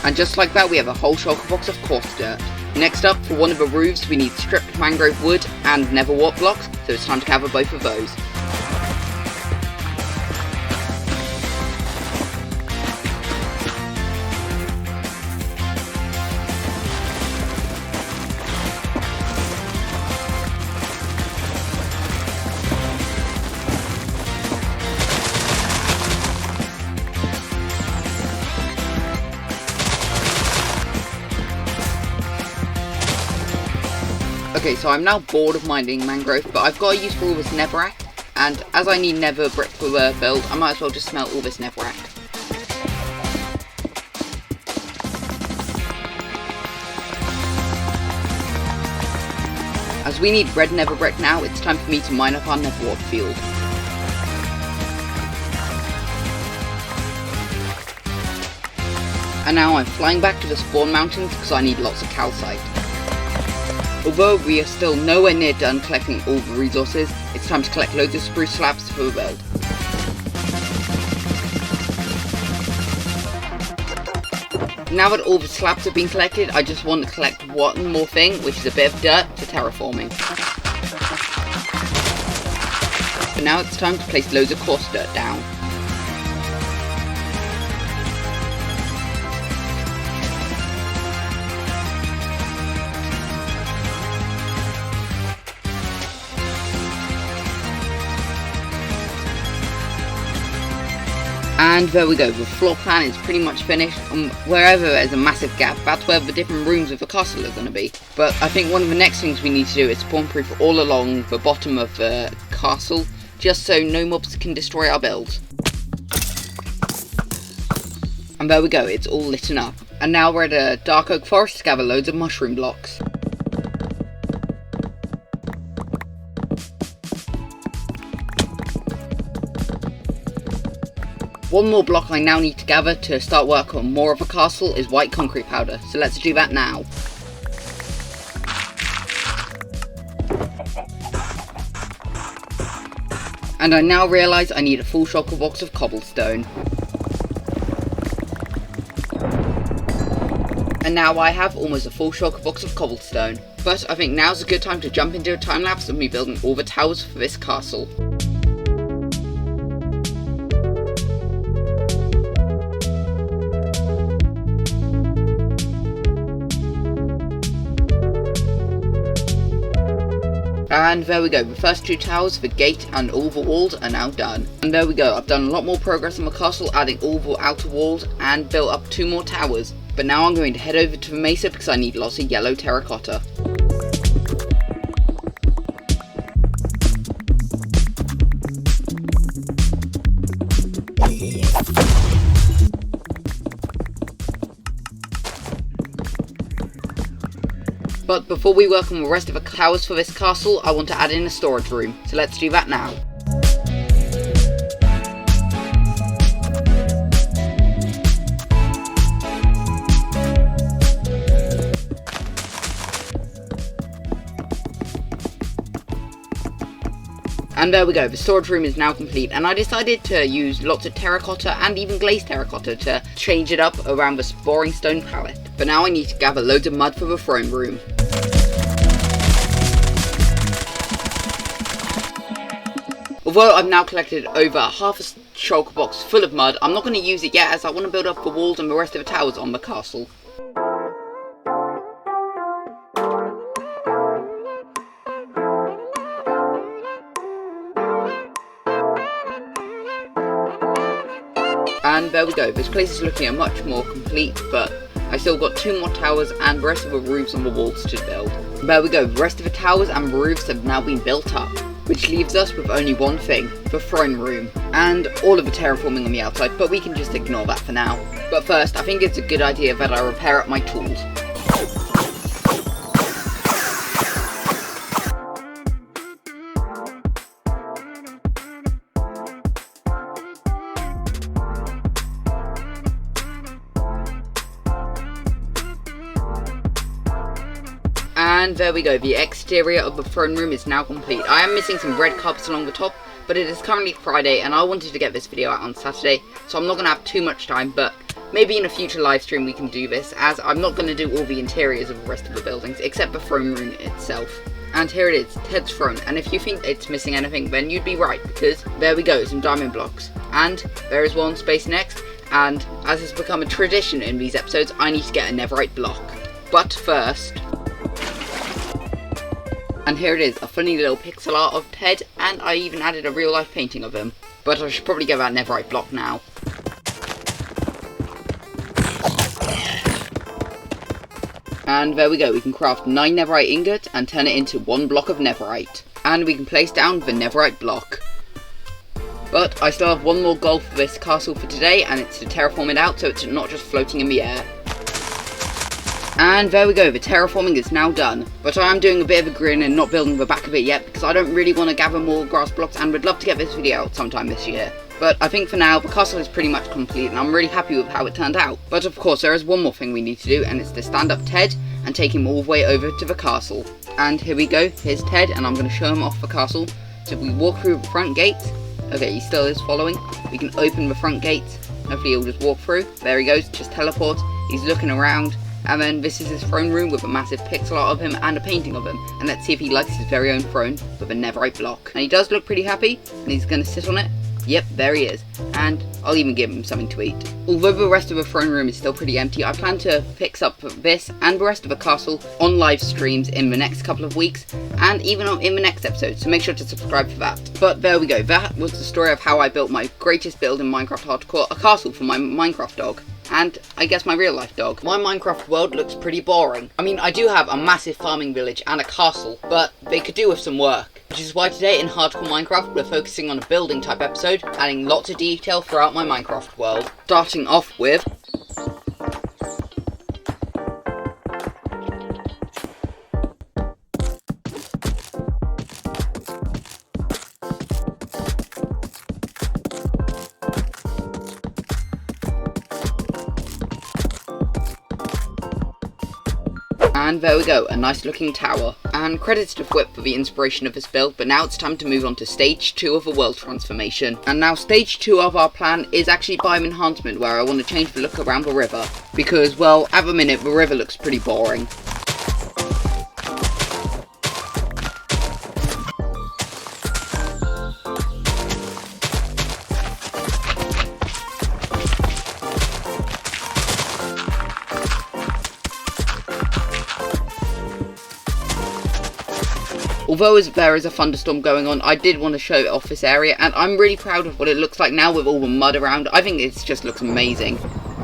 And just like that, we have a whole shulker box of coarse dirt. Next up, for one of the roofs, we need stripped mangrove wood and nether wart blocks, so it's time to gather both of those. Okay, so I'm now bored of mining mangrove, but I've got a use for all this netherrack, and as I need nether brick for the build, I might as well just smelt all this netherrack. As we need red nether brick now, it's time for me to mine up our nether wart field. And now I'm flying back to the spawn mountains because I need lots of calcite. Although we are still nowhere near done collecting all the resources, it's time to collect loads of spruce slabs for the build. Now that all the slabs have been collected, I just want to collect one more thing, which is a bit of dirt for terraforming. But now it's time to place loads of coarse dirt down. And there we go, the floor plan is pretty much finished, and wherever there's a massive gap, that's where the different rooms of the castle are going to be. But I think one of the next things we need to do is spawn proof all along the bottom of the castle, just so no mobs can destroy our build. And there we go, it's all lit up. And now we're at a dark oak forest to gather loads of mushroom blocks. One more block I now need to gather to start work on more of a castle is white concrete powder, so let's do that now. And I now realise I need a full shulker box of cobblestone. And now I have almost a full shulker box of cobblestone. But I think now's a good time to jump into a time lapse of me building all the towers for this castle. And there we go, the first two towers, the gate and all the walls are now done. And there we go, I've done a lot more progress on the castle, adding all the outer walls and built up 2 more towers. But now I'm going to head over to the mesa because I need lots of yellow terracotta. But before we work on the rest of the towers for this castle, I want to add in a storage room, so let's do that now. And there we go, the storage room is now complete, and I decided to use lots of terracotta and even glazed terracotta to change it up around the boring stone palette. But now I need to gather loads of mud for the throne room. Although I've now collected over half a shulker box full of mud, I'm not going to use it yet as I want to build up the walls and the rest of the towers on the castle. And there we go, this place is looking much more complete, but I still got 2 more towers and the rest of the roofs on the walls to build. There we go, the rest of the towers and roofs have now been built up, which leaves us with only one thing, the throne room, and all of the terraforming on the outside, but we can just ignore that for now. But first, I think it's a good idea that I repair up my tools. And there we go, the exterior of the throne room is now complete. I am missing some red carpets along the top, but it is currently Friday and I wanted to get this video out on Saturday, so I'm not going to have too much time, but maybe in a future live stream we can do this, as I'm not going to do all the interiors of the rest of the buildings, except the throne room itself. And here it is, Ted's throne, and if you think it's missing anything, then you'd be right, because there we go, some diamond blocks. And there is one space next, and as has become a tradition in these episodes, I need to get a netherite block. But first... And here it is, a funny little pixel art of Ted, and I even added a real life painting of him. But I should probably get that netherite block now. And there we go, we can craft 9 netherite ingots and turn it into 1 block of netherite. And we can place down the netherite block. But I still have one more goal for this castle for today, and it's to terraform it out so it's not just floating in the air. And there we go, the terraforming is now done. But I am doing a bit of a grin and not building the back of it yet, because I don't really want to gather more grass blocks and would love to get this video out sometime this year. But I think for now, the castle is pretty much complete and I'm really happy with how it turned out. But of course, there is one more thing we need to do, and it's to stand up Ted and take him all the way over to the castle. And here we go, here's Ted, and I'm going to show him off the castle. So if we walk through the front gates, okay, he still is following, we can open the front gates, hopefully he'll just walk through, there he goes, just teleport, he's looking around. And then this is his throne room with a massive pixel art of him and a painting of him. And let's see if he likes his very own throne with a netherite block. And he does look pretty happy, and he's going to sit on it. Yep, there he is. And I'll even give him something to eat. Although the rest of the throne room is still pretty empty, I plan to fix up this and the rest of the castle on live streams in the next couple of weeks, and even in the next episode, so make sure to subscribe for that. But there we go, that was the story of how I built my greatest build in Minecraft Hardcore, a castle for my Minecraft dog. And I guess my real life dog. My Minecraft world looks pretty boring. I mean, I do have a massive farming village and a castle, but they could do with some work. Which is why today in Hardcore Minecraft we're focusing on a building type episode, adding lots of detail throughout my Minecraft world. Starting off with... And there we go, a nice looking tower. And credits to Whip for the inspiration of this build, but now it's time to move on to stage 2 of the world transformation. And now stage 2 of our plan is actually biome enhancement, where I want to change the look around the river. Because, well, at the minute the river looks pretty boring. Although there is a thunderstorm going on, I did want to show off this area, and I'm really proud of what it looks like now with all the mud around. I think it just looks amazing.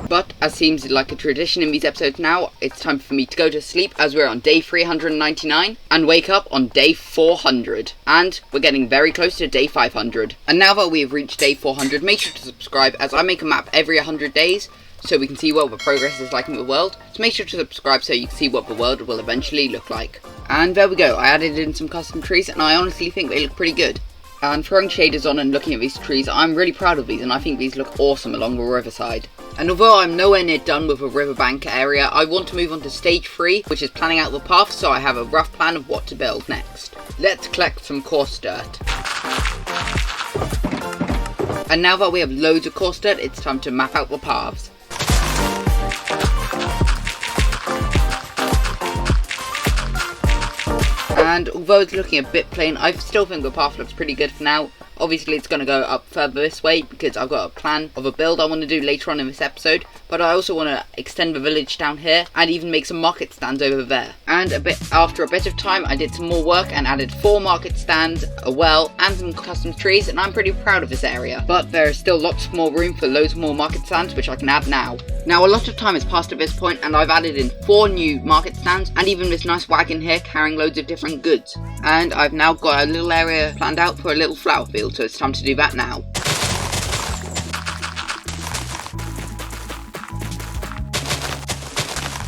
But, as seems like a tradition in these episodes now, it's time for me to go to sleep as we're on day 399, and wake up on day 400. And we're getting very close to day 500. And now that we have reached day 400, make sure to subscribe, as I make a map every 100 days, so we can see what the progress is like in the world. So make sure to subscribe so you can see what the world will eventually look like. And there we go, I added in some custom trees, and I honestly think they look pretty good. And throwing shaders on and looking at these trees, I'm really proud of these, and I think these look awesome along the riverside. And although I'm nowhere near done with the riverbank area, I want to move on to stage 3, which is planning out the path, so I have a rough plan of what to build next. Let's collect some coarse dirt. And now that we have loads of coarse dirt, it's time to map out the paths. And although it's looking a bit plain, I still think the path looks pretty good for now. Obviously it's going to go up further this way because I've got a plan of a build I want to do later on in this episode, but I also want to extend the village down here and even make some market stands over there. And after a bit of time I did some more work and added 4 market stands, a well and some custom trees, and I'm pretty proud of this area. But there is still lots more room for loads more market stands which I can add now. Now a lot of time has passed at this point and I've added in 4 new market stands and even this nice wagon here carrying loads of different goods. And I've now got a little area planned out for a little flower field, so it's time to do that now.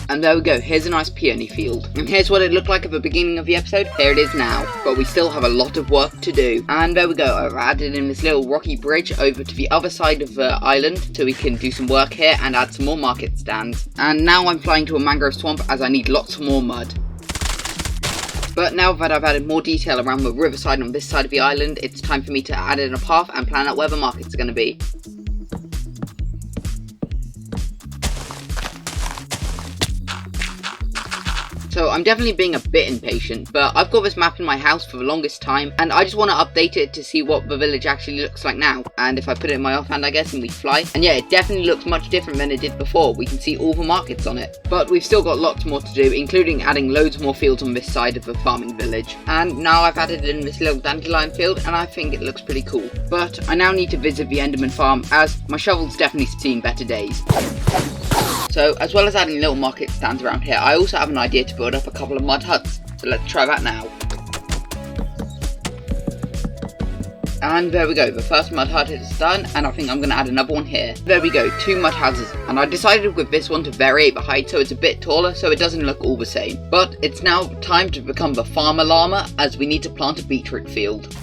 And there we go, here's a nice peony field. And here's what it looked like at the beginning of the episode. Here it is now. But we still have a lot of work to do. And there we go, I've added in this little rocky bridge over to the other side of the island so we can do some work here and add some more market stands. And now I'm flying to a mangrove swamp as I need lots more mud. But now that I've added more detail around the riverside on this side of the island, it's time for me to add in a path and plan out where the markets are going to be. So I'm definitely being a bit impatient, but I've got this map in my house for the longest time and I just want to update it to see what the village actually looks like now. And if I put it in my offhand, I guess, and we fly, and yeah, it definitely looks much different than it did before. We can see all the markets on it. But we've still got lots more to do, including adding loads more fields on this side of the farming village. And now I've added in this little dandelion field and I think it looks pretty cool. But I now need to visit the Enderman farm as my shovel's definitely seen better days. So, as well as adding little market stands around here, I also have an idea to build up a couple of mud huts. So let's try that now. And there we go, the first mud hut is done, and I think I'm going to add another one here. There we go, 2 mud houses, and I decided with this one to vary the height so it's a bit taller so it doesn't look all the same. But it's now time to become the farmer llama as we need to plant a beetroot field.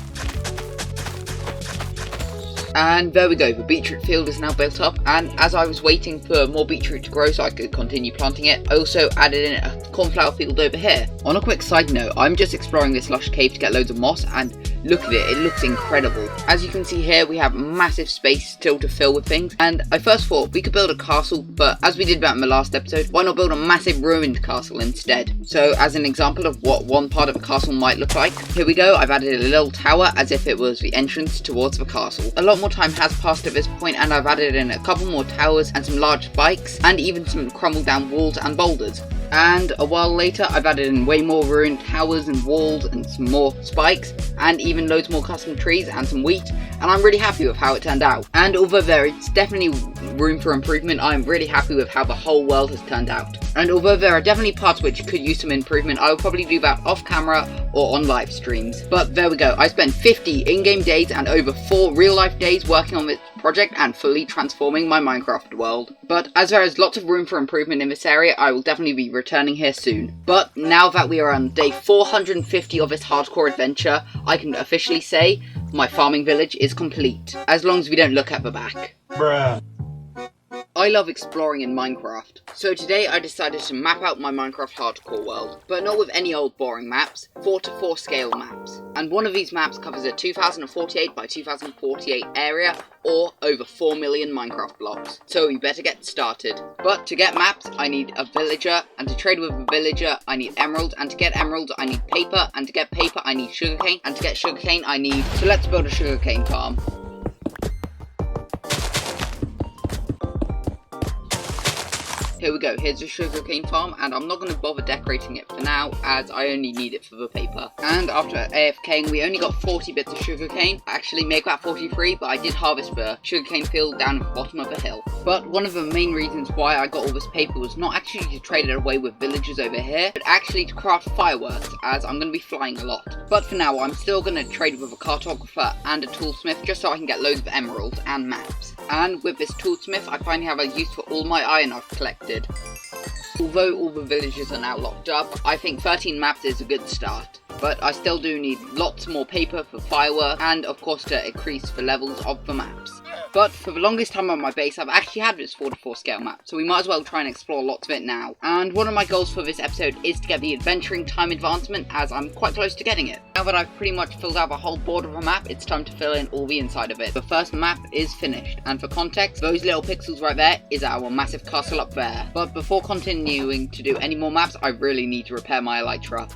And there we go, the beetroot field is now built up, and as I was waiting for more beetroot to grow so I could continue planting it, I also added in a cornflower field over here. On a quick side note, I'm just exploring this lush cave to get loads of moss, and look at it, it looks incredible. As you can see here, we have massive space still to fill with things, and I first thought we could build a castle, but as we did that in the last episode, why not build a massive ruined castle instead? So as an example of what one part of a castle might look like, here we go, I've added a little tower as if it was the entrance towards the castle. A lot more time has passed at this point and I've added in a couple more towers and some large spikes and even some crumbled down walls and boulders. And a while later I've added in way more ruined towers and walls and some more spikes and even loads more custom trees and some wheat, and I'm really happy with how it turned out. And although there is definitely room for improvement, I'm really happy with how the whole world has turned out. And although there are definitely parts which could use some improvement, I will probably do that off camera or on live streams. But there we go, I spent 50 in-game days and over 4 real-life days working on this project and fully transforming my Minecraft world. But as there is lots of room for improvement in this area, I will definitely be returning here soon. But now that we are on day 450 of this hardcore adventure, I can officially say my farming village is complete, as long as we don't look at the back. Bruh. I love exploring in Minecraft, so today I decided to map out my Minecraft hardcore world, but not with any old boring maps, 4:4 scale maps. And one of these maps covers a 2048 by 2048 area, or over 4 million Minecraft blocks, so we better get started. But to get maps, I need a villager, and to trade with a villager, I need emeralds, and to get emeralds, I need paper, and to get paper, I need sugarcane, and to get sugarcane, I need... So let's build a sugarcane farm. Here we go, here's a sugarcane farm, and I'm not going to bother decorating it for now, as I only need it for the paper. And after AFKing, we only got 40 bits of sugarcane. I actually make that 43, but I did harvest the sugarcane field down at the bottom of the hill. But one of the main reasons why I got all this paper was not actually to trade it away with villagers over here, but actually to craft fireworks, as I'm going to be flying a lot. But for now, I'm still going to trade with a cartographer and a toolsmith, just so I can get loads of emeralds and maps. And with this toolsmith, I finally have a use for all my iron I've collected. Although all the villages are now locked up, I think 13 maps is a good start. But I still do need lots more paper for firework and of course to increase the levels of the maps. But for the longest time on my base, I've actually had this 4:4 scale map, so we might as well try and explore lots of it now. And one of my goals for this episode is to get the adventuring time advancement, as I'm quite close to getting it. Now that I've pretty much filled out the whole border of a map, it's time to fill in all the inside of it. The first map is finished, and for context, those little pixels right there is our massive castle up there. But before continuing to do any more maps, I really need to repair my elytra.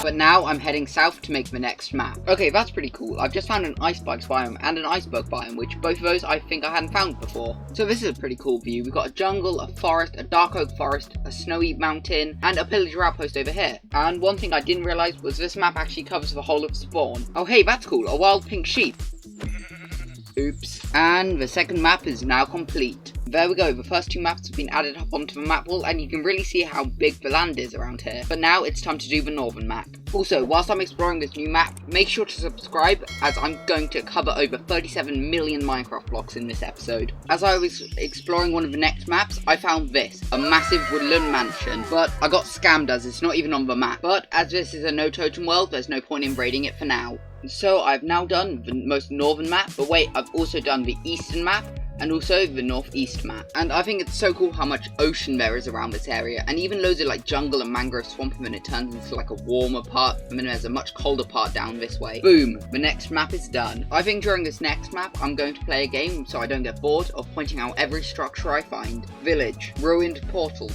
But now I'm heading south to make the next map. Okay, that's pretty cool. I've just found an ice spikes biome and an iceberg biome, which both of those I think I hadn't found before. So this is a pretty cool view. We've got a jungle, a forest, a dark oak forest, a snowy mountain, and a pillager outpost over here. And one thing I didn't realise was this map actually covers the whole of Spawn. Oh hey, that's cool, a wild pink sheep. Oops. And the second map is now complete. There we go, the first two maps have been added up onto the map wall and you can really see how big the land is around here. But now it's time to do the northern map. Also, whilst I'm exploring this new map, make sure to subscribe as I'm going to cover over 37 million Minecraft blocks in this episode. As I was exploring one of the next maps, I found this, a massive woodland mansion. But I got scammed as it's not even on the map. But as this is a no totem world, there's no point in raiding it for now. So I've now done the most northern map, but wait, I've also done the eastern map and also the northeast map. And I think it's so cool how much ocean there is around this area, and even loads of like jungle and mangrove swamp, and then it turns into like a warmer part, and then there's a much colder part down this way. Boom, the next map is done. I think during this next map I'm going to play a game so I don't get bored of pointing out every structure I find. Village, ruined portal,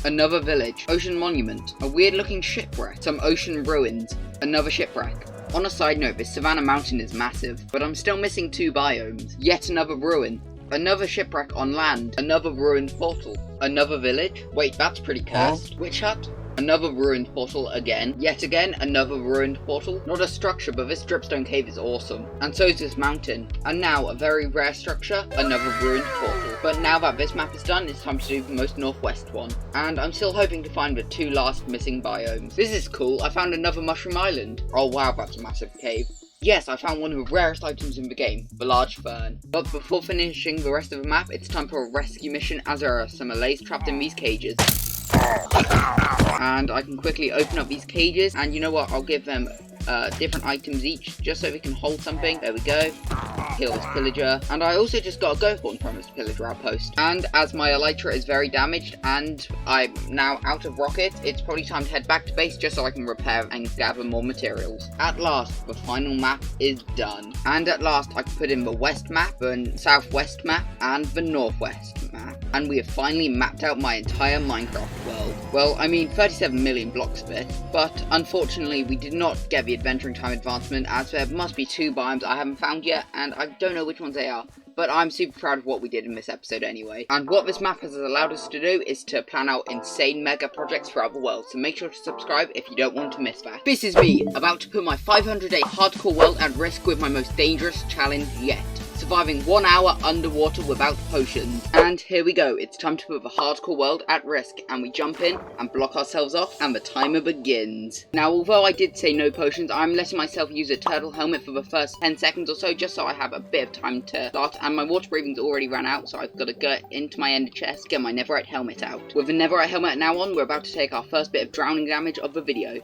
another village, ocean monument, a weird looking shipwreck, some ocean ruins, another shipwreck. On a side note, this savannah mountain is massive, but I'm still missing 2 biomes. Yet another ruin, another shipwreck on land, another ruined portal, another village. Wait, that's pretty cursed. Witch hut. Another ruined portal again. Yet again, another ruined portal. Not a structure, but this dripstone cave is awesome. And so is this mountain. And now, a very rare structure, another ruined portal. But now that this map is done, it's time to do the most northwest one. And I'm still hoping to find the 2 last missing biomes. This is cool, I found another mushroom island. Oh wow, that's a massive cave. Yes, I found one of the rarest items in the game, the large fern. But before finishing the rest of the map, it's time for a rescue mission as there are some Malays trapped in these cages. And I can quickly open up these cages, and you know what, I'll give them different items each, just so we can hold something. There we go. Kill this pillager. And I also just got a go horn from this pillager outpost. And as my elytra is very damaged and I'm now out of rockets, it's probably time to head back to base just so I can repair and gather more materials. At last, the final map is done. And at last, I can put in the west map, the southwest map, and the northwest map. And we have finally mapped out my entire Minecraft world. Well, I mean 37 million blocks of it, but unfortunately we did not get the adventuring time advancement as there must be 2 biomes I haven't found yet, and I don't know which ones they are. But I'm super proud of what we did in this episode anyway. And what this map has allowed us to do is to plan out insane mega projects throughout the world, so make sure to subscribe if you don't want to miss that. This is me, about to put my 500-day hardcore world at risk with my most dangerous challenge yet. Surviving 1 hour underwater without potions. And here we go, it's time to put the hardcore world at risk, and we jump in and block ourselves off, and the timer begins. Now, although I did say no potions, I'm letting myself use a turtle helmet for the first 10 seconds or so, just so I have a bit of time to start, and my water breathing's already ran out, so I've got to go into my ender chest, get my netherite helmet out. With the netherite helmet now on, we're about to take our first bit of drowning damage of the video.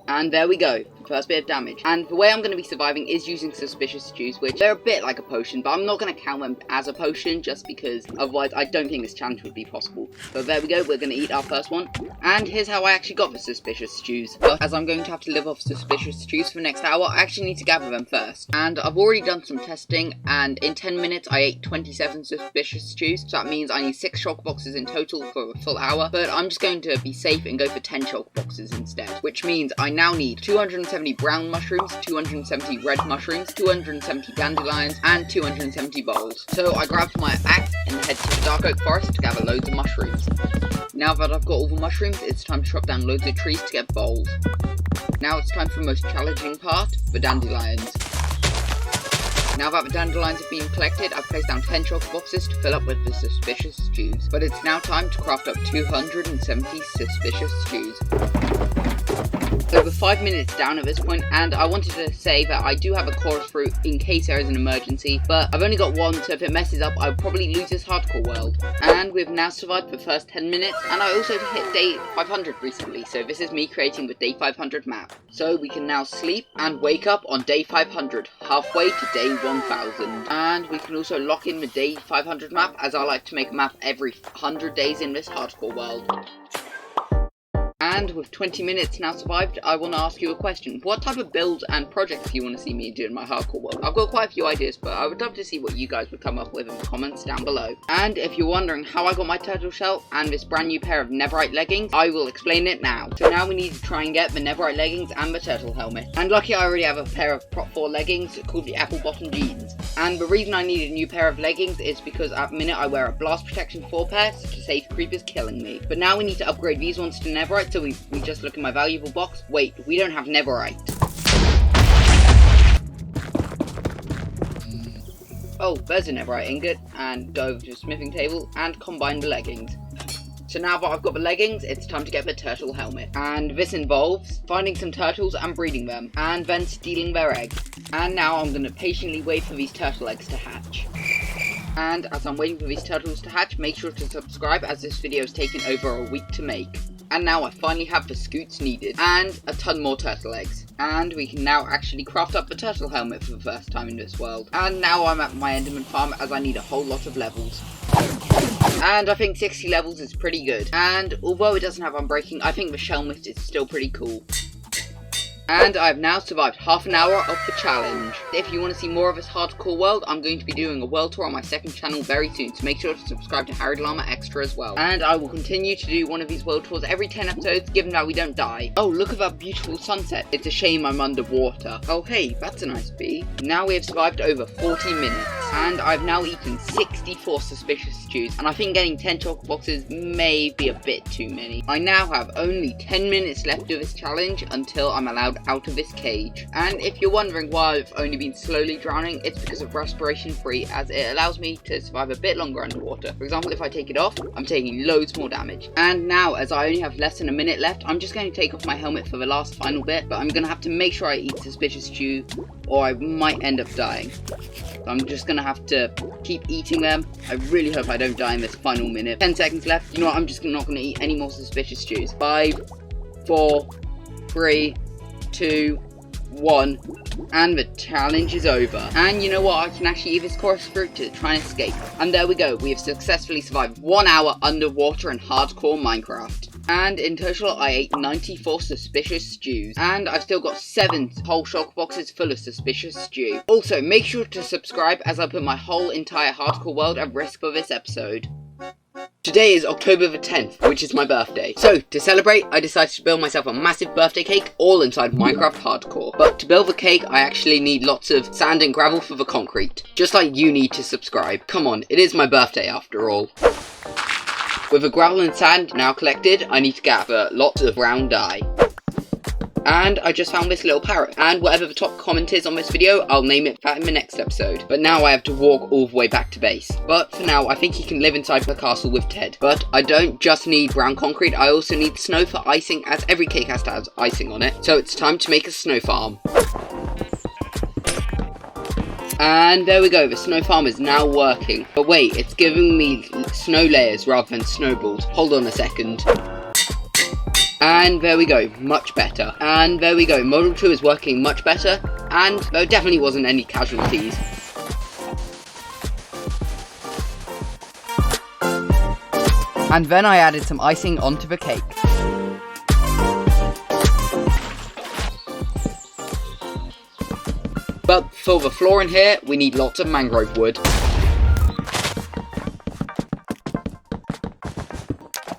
And there we go, first bit of damage. And the way I'm going to be surviving is using suspicious stews, which they're a bit like a potion, but I'm not going to count them as a potion just because otherwise I don't think this challenge would be possible. But there we go, we're going to eat our first one. And here's how I actually got the suspicious stews. But as I'm going to have to live off suspicious stews for the next hour, I actually need to gather them first. And I've already done some testing, and in 10 minutes I ate 27 suspicious stews, so that means I need 6 chalk boxes in total for a full hour. But I'm just going to be safe and go for 10 chalk boxes instead, which means I now need 270 brown mushrooms, 270 red mushrooms, 270 dandelions, and 270 bowls. So I grabbed my axe and head to the dark oak forest to gather loads of mushrooms. Now that I've got all the mushrooms, it's time to chop down loads of trees to get bowls. Now it's time for the most challenging part, the dandelions. Now that the dandelions have been collected, I've placed down 10 chalk boxes to fill up with the suspicious stews. But it's now time to craft up 270 suspicious stews. So we're 5 minutes down at this point, and I wanted to say that I do have a chorus fruit in case there is an emergency, but I've only got 1, so if it messes up, I'll probably lose this hardcore world. And we've now survived the first 10 minutes, and I also hit day 500 recently, so this is me creating the day 500 map. So we can now sleep and wake up on day 500, halfway to day 1000. And we can also lock in the day 500 map, as I like to make a map every 100 days in this hardcore world. And with 20 minutes now survived, I want to ask you a question. What type of builds and projects do you want to see me do in my hardcore world? I've got quite a few ideas, but I would love to see what you guys would come up with in the comments down below. And if you're wondering how I got my turtle shell and this brand new pair of netherite leggings, I will explain it now. So now we need to try and get the netherite leggings and the turtle helmet. And lucky I already have a pair of Prop 4 leggings called the apple bottom jeans. And the reason I need a new pair of leggings is because at the minute I wear a blast protection 4 pair to save creepers killing me. But now we need to upgrade these ones to netherite, so we just look in my valuable box. Wait, we don't have netherite. Oh, there's a netherite ingot, and go over to the smithing table and combine the leggings. So now that I've got the leggings, it's time to get the turtle helmet. And this involves finding some turtles and breeding them, and then stealing their eggs. And now I'm going to patiently wait for these turtle eggs to hatch. And as I'm waiting for these turtles to hatch, make sure to subscribe as this video has taken over a week to make. And now I finally have the scoots needed, and a ton more turtle eggs. And we can now actually craft up the turtle helmet for the first time in this world. And now I'm at my enderman farm as I need a whole lot of levels. And I think 60 levels is pretty good. And although it doesn't have unbreaking, I think the shell mist is still pretty cool. And I've now survived half an hour of the challenge. If you want to see more of this hardcore world, I'm going to be doing a world tour on my second channel very soon, so make sure to subscribe to Harrydallama Extra as well. And I will continue to do one of these world tours every 10 episodes, given that we don't die. Oh, look at that beautiful sunset. It's a shame I'm underwater. Oh hey, that's a nice bee. Now we have survived over 40 minutes, and I've now eaten 64 suspicious stews, and I think getting 10 chocolate boxes may be a bit too many. I now have only 10 minutes left of this challenge until I'm allowed out of this cage. And if you're wondering why I've only been slowly drowning, it's because of respiration free, as it allows me to survive a bit longer underwater. For example, if I take it off, I'm taking loads more damage. And now, as I only have less than a minute left, I'm just going to take off my helmet for the last final bit, but I'm going to have to make sure I eat suspicious stew or I might end up dying. So I'm just going to have to keep eating them. I really hope I don't die in this final minute. 10 seconds left. You know what, I'm just not going to eat any more suspicious stews. 5, 4, 3, 2, 1, and the challenge is over. And you know what, I can actually eat this chorus fruit to try and escape. And there we go, we have successfully survived 1 hour underwater in hardcore Minecraft. And in total, I ate 94 suspicious stews. And I've still got 7 whole shock boxes full of suspicious stew. Also, make sure to subscribe as I put my whole entire hardcore world at risk for this episode. Today is October the 10th, which is my birthday. So, to celebrate, I decided to build myself a massive birthday cake, all inside Minecraft Hardcore. But to build the cake, I actually need lots of sand and gravel for the concrete. Just like you need to subscribe. Come on, it is my birthday after all. With the gravel and sand now collected, I need to gather lots of brown dye. And I just found this little parrot, and whatever the top comment is on this video, I'll name it that in the next episode. But now I have to walk all the way back to base. But for now, I think he can live inside the castle with Ted. But I don't just need brown concrete, I also need snow for icing, as every cake has to have icing on it. So it's time to make a snow farm. And there we go, the snow farm is now working. But wait, it's giving me snow layers rather than snowballs. Hold on a second. And there we go, much better. And there we go, Model 2 is working much better, and there definitely wasn't any casualties. And then I added some icing onto the cake. But for the floor in here, we need lots of mangrove wood.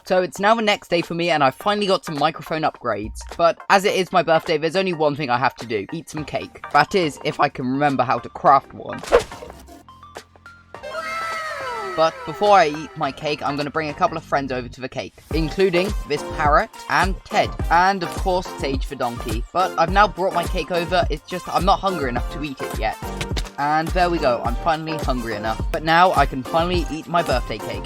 So it's now the next day for me, and I've finally got some microphone upgrades. But as it is my birthday, there's only one thing I have to do: eat some cake. That is, if I can remember how to craft one. But before I eat my cake, I'm going to bring a couple of friends over to the cake, including this parrot and Ted, and of course Sage the donkey. But I've now brought my cake over, it's just I'm not hungry enough to eat it yet. And there we go, I'm finally hungry enough. But now I can finally eat my birthday cake.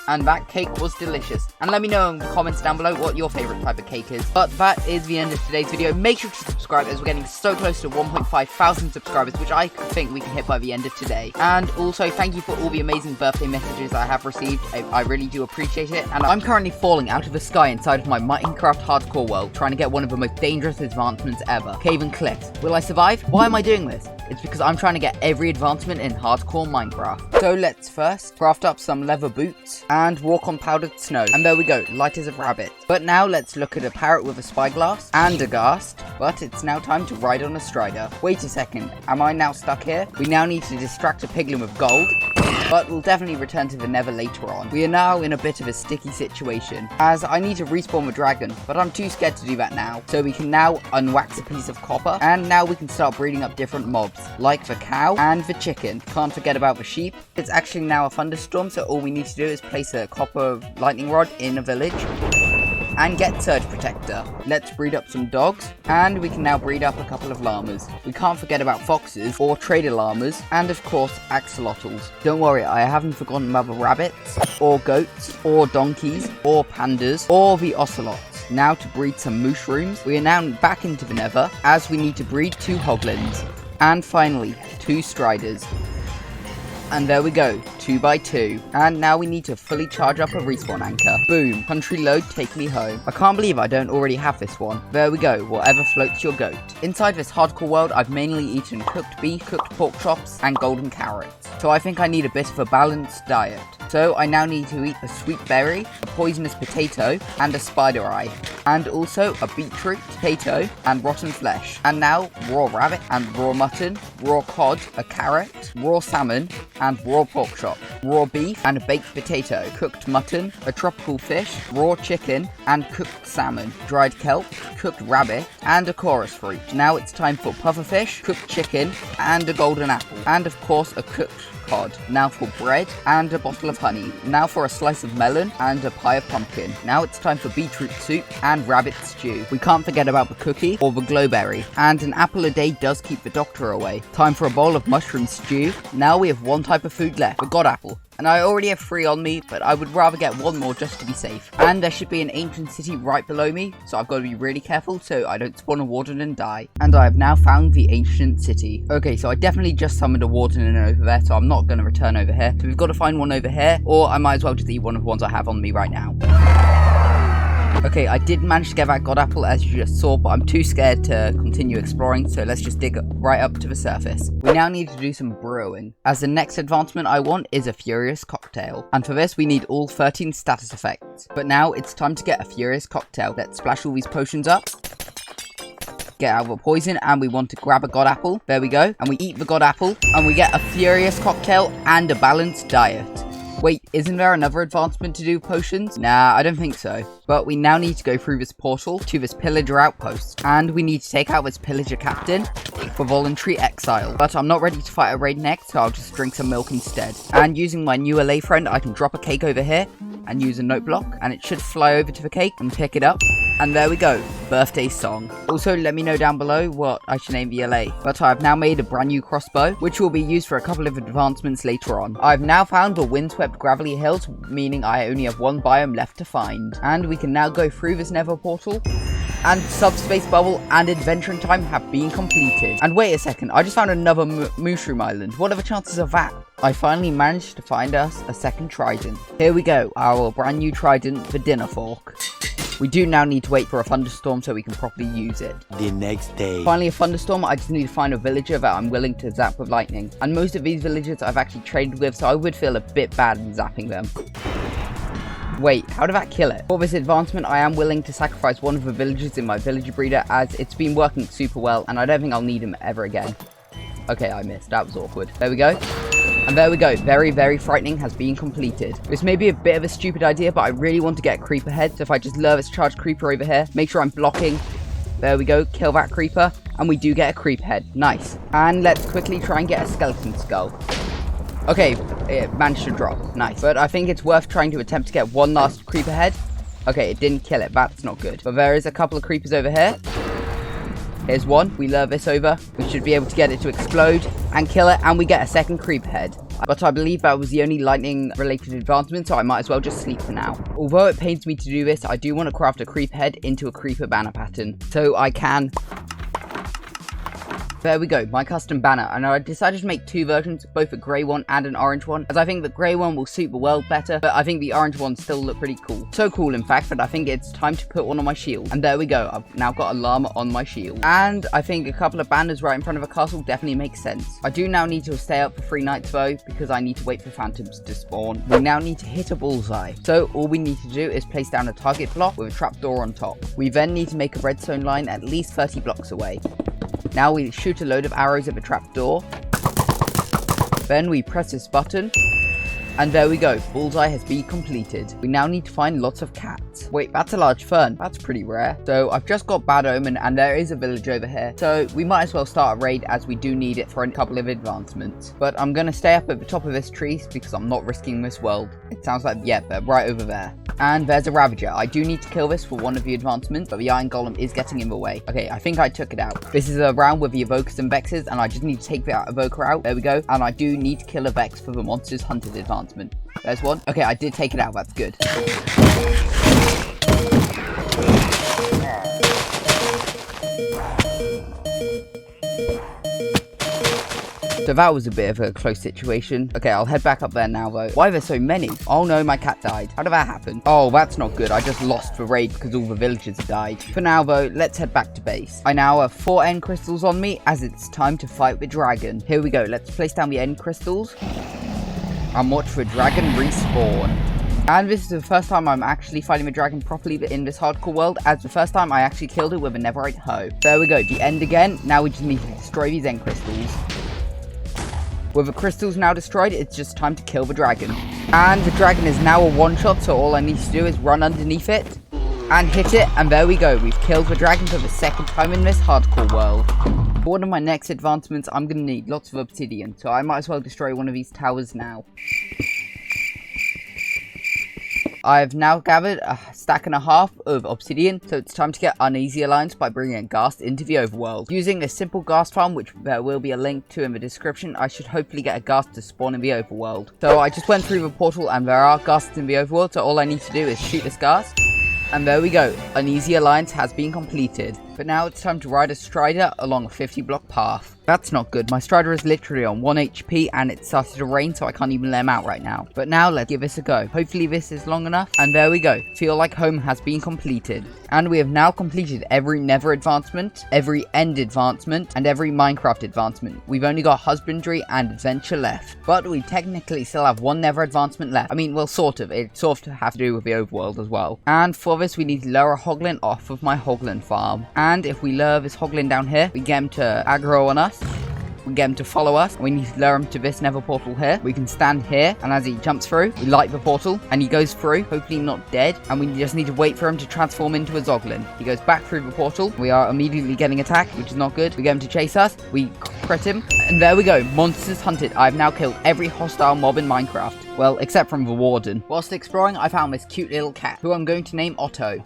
And that cake was delicious. And let me know in the comments down below what your favourite type of cake is. But that is the end of today's video. Make sure to subscribe, as we're getting so close to 1,500 subscribers, which I think we can hit by the end of today. And also, thank you for all the amazing birthday messages I have received. I really do appreciate it. And I'm currently falling out of the sky inside of my Minecraft hardcore world, trying to get one of the most dangerous advancements ever: Cave and Cliffs. Will I survive? Why am I doing this? It's because I'm trying to get every advancement in hardcore Minecraft. So let's first craft up some leather boots. and walk on powdered snow. And there we go, light as a rabbit. But now let's look at a parrot with a spyglass and a ghast. But it's now time to ride on a strider. Wait a second, am I now stuck here? We now need to distract a piglin with gold. But we'll definitely return to the Nether later on. We are now in a bit of a sticky situation, as I need to respawn the dragon, but I'm too scared to do that now. So we can now unwax a piece of copper, and now we can start breeding up different mobs, like the cow and the chicken. Can't forget about the sheep. It's actually now a thunderstorm, so all we need to do is place a copper lightning rod in a village and get Surge Protector. Let's breed up some dogs, and we can now breed up a couple of llamas. We can't forget about foxes, or trader llamas, and of course axolotls. Don't worry, I haven't forgotten mother rabbits, or goats, or donkeys, or pandas, or the ocelots. Now to breed some mushrooms, we are now back into the Nether, as we need to breed 2 hoglins. And finally, 2 striders. And there we go, 2 by 2. And now we need to fully charge up a respawn anchor. Boom, country load, take me home. I can't believe I don't already have this one. There we go, whatever floats your goat. Inside this hardcore world, I've mainly eaten cooked beef, cooked pork chops, and golden carrots. So I think I need a bit of a balanced diet. So I now need to eat a sweet berry, a poisonous potato, and a spider eye. And also a beetroot, potato, and rotten flesh. And now raw rabbit and raw mutton, raw cod, a carrot, raw salmon, and raw pork chop, raw beef and a baked potato, cooked mutton, a tropical fish, raw chicken, and cooked salmon, dried kelp, cooked rabbit, and a chorus fruit. Now it's time for pufferfish, cooked chicken, and a golden apple, and of course a cooked cod. Now for bread and a bottle of honey. Now for a slice of melon and a pie of pumpkin. Now it's time for beetroot soup and rabbit stew. We can't forget about the cookie or the glowberry. And an apple a day does keep the doctor away. Time for a bowl of mushroom stew. Now we have 1 type of food left, the god apple. And I already have 3 on me, but I would rather get 1 more just to be safe. And there should be an ancient city right below me, so I've got to be really careful so I don't spawn a warden and die. And I have now found the ancient city. Okay, so I definitely just summoned a warden in over there, so I'm not going to return over here. So we've got to find one over here, or I might as well just eat one of the ones I have on me right now. Okay, I did manage to get that god apple as you just saw, but I'm too scared to continue exploring, so let's just dig right up to the surface. We now need to do some brewing, as the next advancement I want is a furious cocktail. And for this we need all 13 status effects. But now it's time to get a furious cocktail. Let's splash all these potions up. Get out of the poison, and we want to grab a god apple. There we go. And we eat the god apple, and we get a furious cocktail and a balanced diet. Wait, isn't there another advancement to do with potions? Nah, I don't think so. But we now need to go through this portal to this pillager outpost. And we need to take out this pillager captain for voluntary exile. But I'm not ready to fight a raid next, so I'll just drink some milk instead. And using my new LA friend, I can drop a cake over here and use a note block. And it should fly over to the cake and pick it up. And there we go, birthday song. Also, let me know down below what I should name the LA. But I've now made a brand new crossbow, which will be used for a couple of advancements later on. I've now found the windswept gravelly hills, meaning I only have 1 biome left to find. And we can now go through this nether portal. And subspace bubble and adventuring time have been completed. And wait a second, I just found another mushroom island. What are the chances of that? I finally managed to find us a second trident. Here we go, our brand new trident, the dinner fork. We do now need to wait for a thunderstorm so we can properly use it. The next day. Finally a thunderstorm, I just need to find a villager that I'm willing to zap with lightning. And most of these villagers I've actually traded with, so I would feel a bit bad zapping them. Wait, how did that kill it? For this advancement, I am willing to sacrifice one of the villagers in my villager breeder, as it's been working super well, and I don't think I'll need him ever again. Okay, I missed. That was awkward. There we go. And there we go, very, very frightening has been completed. This may be a bit of a stupid idea, but I really want to get a creeper head. So if I just lure this charged creeper over here, make sure I'm blocking. There we go, kill that creeper. And we do get a creeper head, nice. And let's quickly try and get a skeleton skull. Okay, it managed to drop, nice. But I think it's worth trying to attempt to get one last creeper head. Okay, it didn't kill it, that's not good. But there is a couple of creepers over here. Here's one, we lure this over, we should be able to get it to explode and kill it, and we get a second creeper head. But I believe that was the only lightning related advancement, so I might as well just sleep for now. Although it pains me to do this, I do want to craft a creeper head into a creeper banner pattern, so I can There we go, my custom banner, and I decided to make two versions, both a grey one and an orange one, as I think the grey one will suit the world better, but I think the orange ones still look pretty cool. So cool in fact that I think it's time to put one on my shield. And there we go, I've now got a llama on my shield. And I think a couple of banners right in front of a castle definitely makes sense. I do now need to stay up for 3 nights though, because I need to wait for phantoms to spawn. We now need to hit a bullseye. So all we need to do is place down a target block with a trapdoor on top. We then need to make a redstone line at least 30 blocks away. Now we shoot a load of arrows at the trapdoor. Then we press this button. And there we go, bullseye has been completed. We now need to find lots of cats. Wait, that's a large fern. That's pretty rare. So I've just got Bad Omen and there is a village over here. So we might as well start a raid as we do need it for a couple of advancements. But I'm going to stay up at the top of this tree because I'm not risking this world. It sounds like, yeah, they're right over there. And there's a Ravager. I do need to kill this for one of the advancements, but the Iron Golem is getting in the way. Okay, I think I took it out. This is a round with the Evokers and Vexes, and I just need to take the Evoker out. There we go. And I do need to kill a Vex for the Monsters Hunted advancement. There's one. Okay, I did take it out. That's good. So that was a bit of a close situation. Okay, I'll head back up there now though. Why are there so many? Oh no, my cat died. How did that happen? Oh, that's not good. I just lost the raid because all the villagers died. For now though, let's head back to base. I now have 4 end crystals on me as it's time to fight the dragon. Here we go. Let's place down the end crystals and watch for dragon respawn. And this is the first time I'm actually fighting the dragon properly in this hardcore world, as the first time I actually killed it with a netherite hoe. There we go, the end again. Now we just need to destroy these end crystals. With the crystals now destroyed, it's just time to kill the dragon. And the dragon is now a one-shot, so all I need to do is run underneath it and hit it, and there we go. We've killed the dragon for the second time in this hardcore world. For one of my next advancements, I'm going to need lots of obsidian, so I might as well destroy one of these towers now. I've now gathered a stack and a half of obsidian, so it's time to get uneasy alliance by bringing a ghast into the overworld. Using a simple ghast farm, which there will be a link to in the description, I should hopefully get a ghast to spawn in the overworld. So I just went through the portal and there are ghasts in the overworld, so all I need to do is shoot this ghast. And there we go, uneasy alliance has been completed. But now it's time to ride a strider along a 50 block path. That's not good. My strider is literally on 1 HP and it started to rain, so I can't even let him out right now. But now let's give this a go. Hopefully this is long enough. And there we go. Feel like home has been completed. And we have now completed every nether advancement, every end advancement, and every Minecraft advancement. We've only got husbandry and adventure left. But we technically still have one nether advancement left. I mean, well, sort of. It sort of has to do with the overworld as well. And for this, we need to lure a hoglin off of my hoglin farm. And if we lure this hoglin down here, we get him to aggro on us. We get him to follow us. We need to lure him to this nether portal here. We can stand here, and as he jumps through, we light the portal, and he goes through, hopefully not dead, and we just need to wait for him to transform into a zoglin. He goes back through the portal. We are immediately getting attacked, which is not good. We get him to chase us. We crit him, and there we go. Monsters hunted. I've now killed every hostile mob in Minecraft. Well, except from the warden. Whilst exploring, I found this cute little cat, who I'm going to name Otto.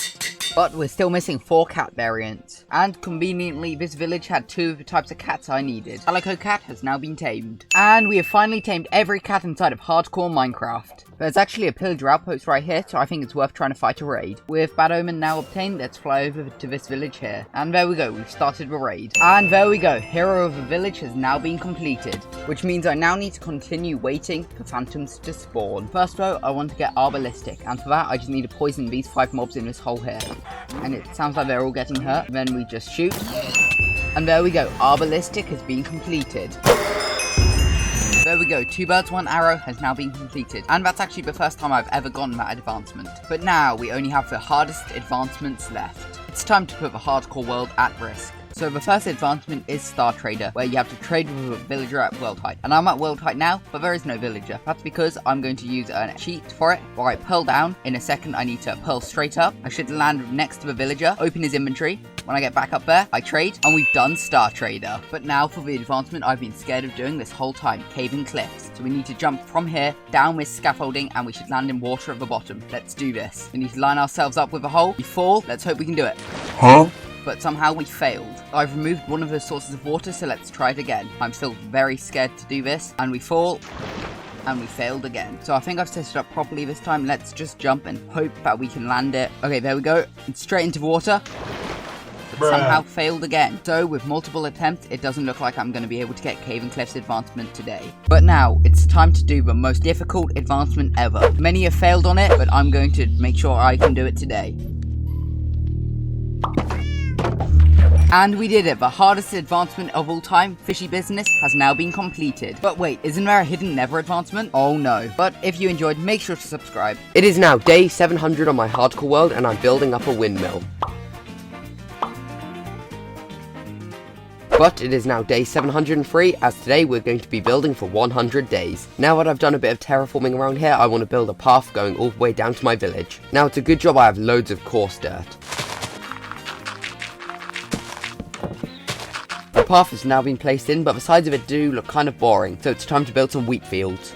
But we're still missing 4 cat variants. And conveniently, this village had 2 of the types of cats I needed. Calico Cat has now been tamed. And we have finally tamed every cat inside of hardcore Minecraft. There's actually a pillager outpost right here, so I think it's worth trying to fight a raid. With Bad Omen now obtained, let's fly over to this village here. And there we go, we've started the raid. And there we go, Hero of the Village has now been completed. Which means I now need to continue waiting for phantoms to spawn. First though, I want to get Arbalistic, and for that I just need to poison these 5 mobs in this hole here. And it sounds like they're all getting hurt. Then we just shoot. And there we go, Arbalistic has been completed. There we go, 2 birds, 1 arrow has now been completed. And that's actually the first time I've ever gotten that advancement. But now we only have the hardest advancements left. It's time to put the hardcore world at risk. So the first advancement is Star Trader, where you have to trade with a villager at world height. And I'm at world height now, but there is no villager. That's because I'm going to use a cheat for it, where I pearl down. In a second, I need to pearl straight up. I should land next to the villager, open his inventory. When I get back up there, I trade, and we've done Star Trader. But now for the advancement I've been scared of doing this whole time, caving cliffs. So we need to jump from here, down with scaffolding, and we should land in water at the bottom. Let's do this. We need to line ourselves up with a hole. We fall. Let's hope we can do it. Huh? But somehow we failed. I've removed one of the sources of water, so let's try it again. I'm still very scared to do this, and we fall, and we failed again. So I think I've set it up properly this time. Let's just jump and hope that we can land it. Okay, there we go. It's straight into the water. somehow failed again. So with multiple attempts, it doesn't look like I'm going to be able to get Cave and Cliff's advancement today. But now, it's time to do the most difficult advancement ever. Many have failed on it, but I'm going to make sure I can do it today. And we did it, the hardest advancement of all time, Fishy Business, has now been completed. But wait, isn't there a hidden nether advancement? Oh no. But if you enjoyed, make sure to subscribe. It is now day 700 on my hardcore world and I'm building up a windmill. But it is now day 703, as today we're going to be building for 100 days. Now that I've done a bit of terraforming around here, I want to build a path going all the way down to my village. Now it's a good job I have loads of coarse dirt. The path has now been placed in, but the sides of it do look kind of boring, so it's time to build some wheat fields.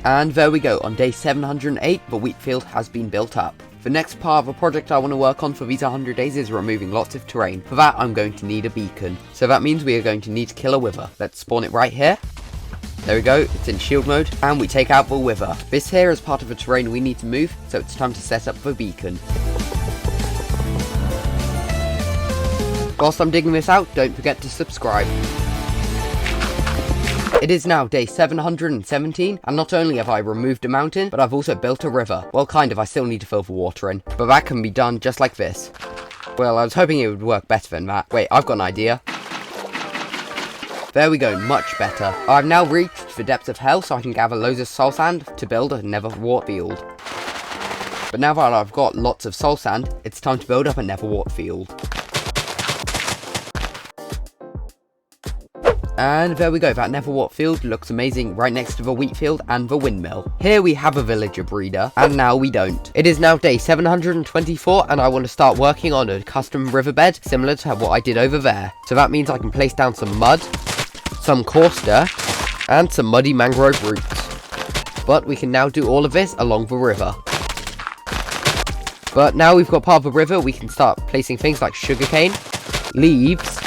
And there we go, on day 708, the wheat field has been built up. The next part of the project I want to work on for these 100 days is removing lots of terrain. For that, I'm going to need a beacon. So that means we are going to need to kill a wither. Let's spawn it right here. There we go, it's in shield mode, and we take out the wither. This here is part of the terrain we need to move, so it's time to set up the beacon. Whilst I'm digging this out, don't forget to subscribe. It is now day 717, and not only have I removed a mountain, but I've also built a river. Well, kind of, I still need to fill the water in, but that can be done just like this. Well, I was hoping it would work better than that. Wait, I've got an idea. There we go, much better. I've now reached the depths of hell, so I can gather loads of soul sand to build a nether wart field. But now that I've got lots of soul sand, it's time to build up a nether wart field. And there we go, that nether wart field looks amazing right next to the wheat field and the windmill. Here we have a villager breeder, and now we don't. It is now day 724, and I want to start working on a custom riverbed similar to what I did over there. So that means I can place down some mud, some coarse dirt, and some muddy mangrove roots. But we can now do all of this along the river. But now we've got part of the river, we can start placing things like sugarcane, leaves,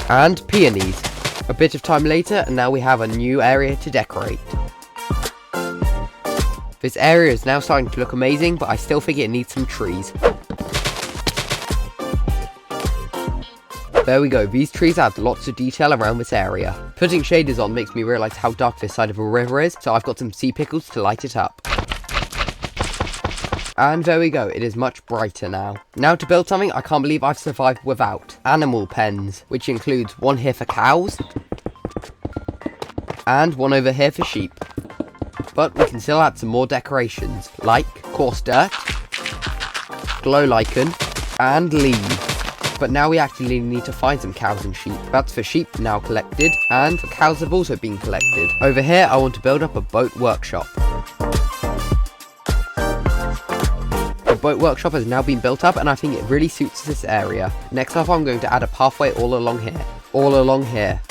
and peonies. A bit of time later, and now we have a new area to decorate. This area is now starting to look amazing, but I still think it needs some trees. There we go, these trees add lots of detail around this area. Putting shaders on makes me realise how dark this side of the river is, so I've got some sea pickles to light it up. And there we go, it is much brighter now. Now to build something I can't believe I've survived without. Animal pens, which includes one here for cows, and one over here for sheep. But we can still add some more decorations, like coarse dirt, glow lichen, and leaves. But now we actually need to find some cows and sheep. That's for sheep now collected, and the cows have also been collected. Over here I want to build up a boat workshop. The boat workshop has now been built up, and I think it really suits this area. Next up I'm going to add a pathway all along here.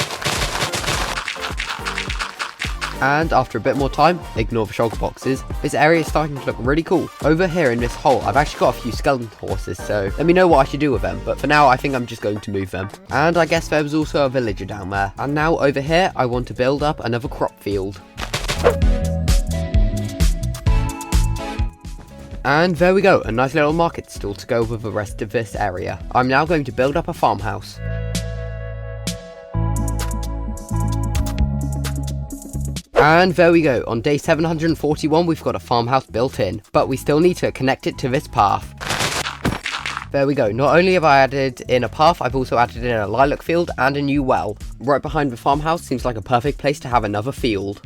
And after a bit more time, ignore the shulker boxes, this area is starting to look really cool. Over here in this hole, I've actually got a few skeleton horses, so let me know what I should do with them, but for now I think I'm just going to move them. And I guess there was also a villager down there. And now over here, I want to build up another crop field. And there we go, a nice little market stall to go with the rest of this area. I'm now going to build up a farmhouse. And there we go, on day 741 we've got a farmhouse built in, but we still need to connect it to this path. There we go, not only have I added in a path, I've also added in a lilac field and a new well. Right behind the farmhouse seems like a perfect place to have another field.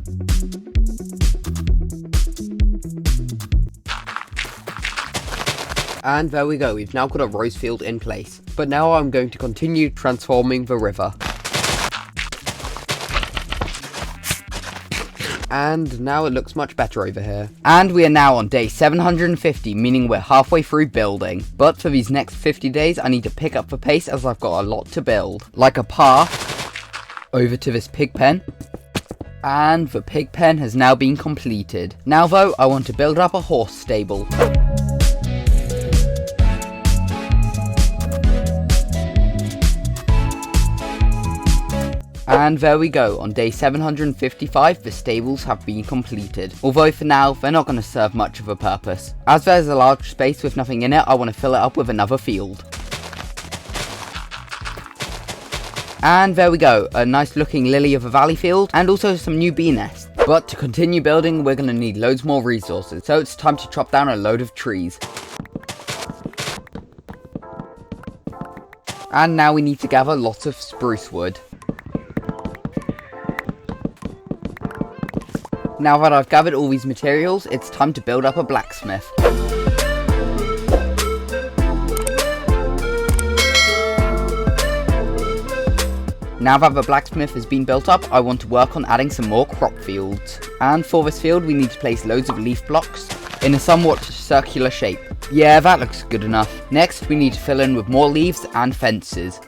And there we go, we've now got a rose field in place. But now I'm going to continue transforming the river. And now it looks much better over here. And we are now on day 750, meaning we're halfway through building. But for these next 50 days, I need to pick up the pace as I've got a lot to build. Like a path over to this pig pen. And the pig pen has now been completed. Now though, I want to build up a horse stable. And there we go, on day 755 the stables have been completed. Although for now, they're not going to serve much of a purpose. As there's a large space with nothing in it, I want to fill it up with another field. And there we go, a nice looking lily of the valley field, and also some new bee nests. But to continue building, we're going to need loads more resources, so it's time to chop down a load of trees. And now we need to gather lots of spruce wood. Now that I've gathered all these materials, it's time to build up a blacksmith. Now that the blacksmith has been built up, I want to work on adding some more crop fields. And for this field, we need to place loads of leaf blocks in a somewhat circular shape. Yeah, that looks good enough. Next, we need to fill in with more leaves and fences.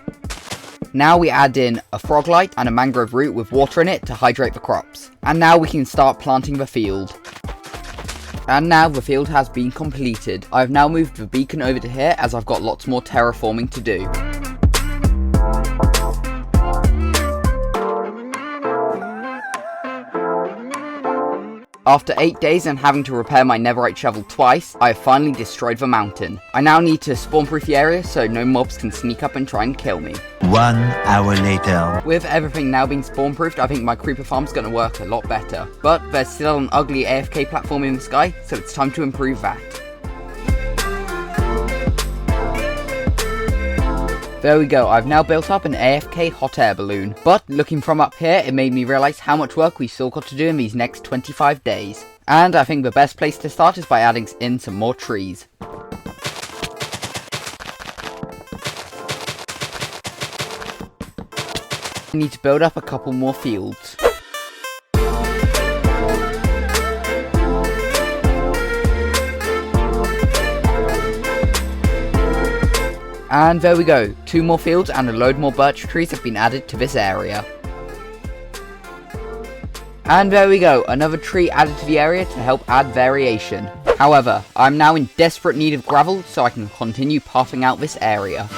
Now we add in a frog light and a mangrove root with water in it to hydrate the crops. And now we can start planting the field. And now the field has been completed. I have now moved the beacon over to here as I've got lots more terraforming to do. After 8 days and having to repair my netherite shovel twice, I have finally destroyed the mountain. I now need to spawn-proof the area so no mobs can sneak up and try and kill me. 1 hour later. With everything now being spawn-proofed, I think my creeper farm's gonna work a lot better. But there's still an ugly AFK platform in the sky, so it's time to improve that. There we go, I've now built up an AFK hot air balloon. But looking from up here, it made me realise how much work we've still got to do in these next 25 days. And I think the best place to start is by adding in some more trees. I need to build up a couple more fields. And there we go, 2 more fields and a load more birch trees have been added to this area. And there we go, another tree added to the area to help add variation. However, I'm now in desperate need of gravel so I can continue pathing out this area.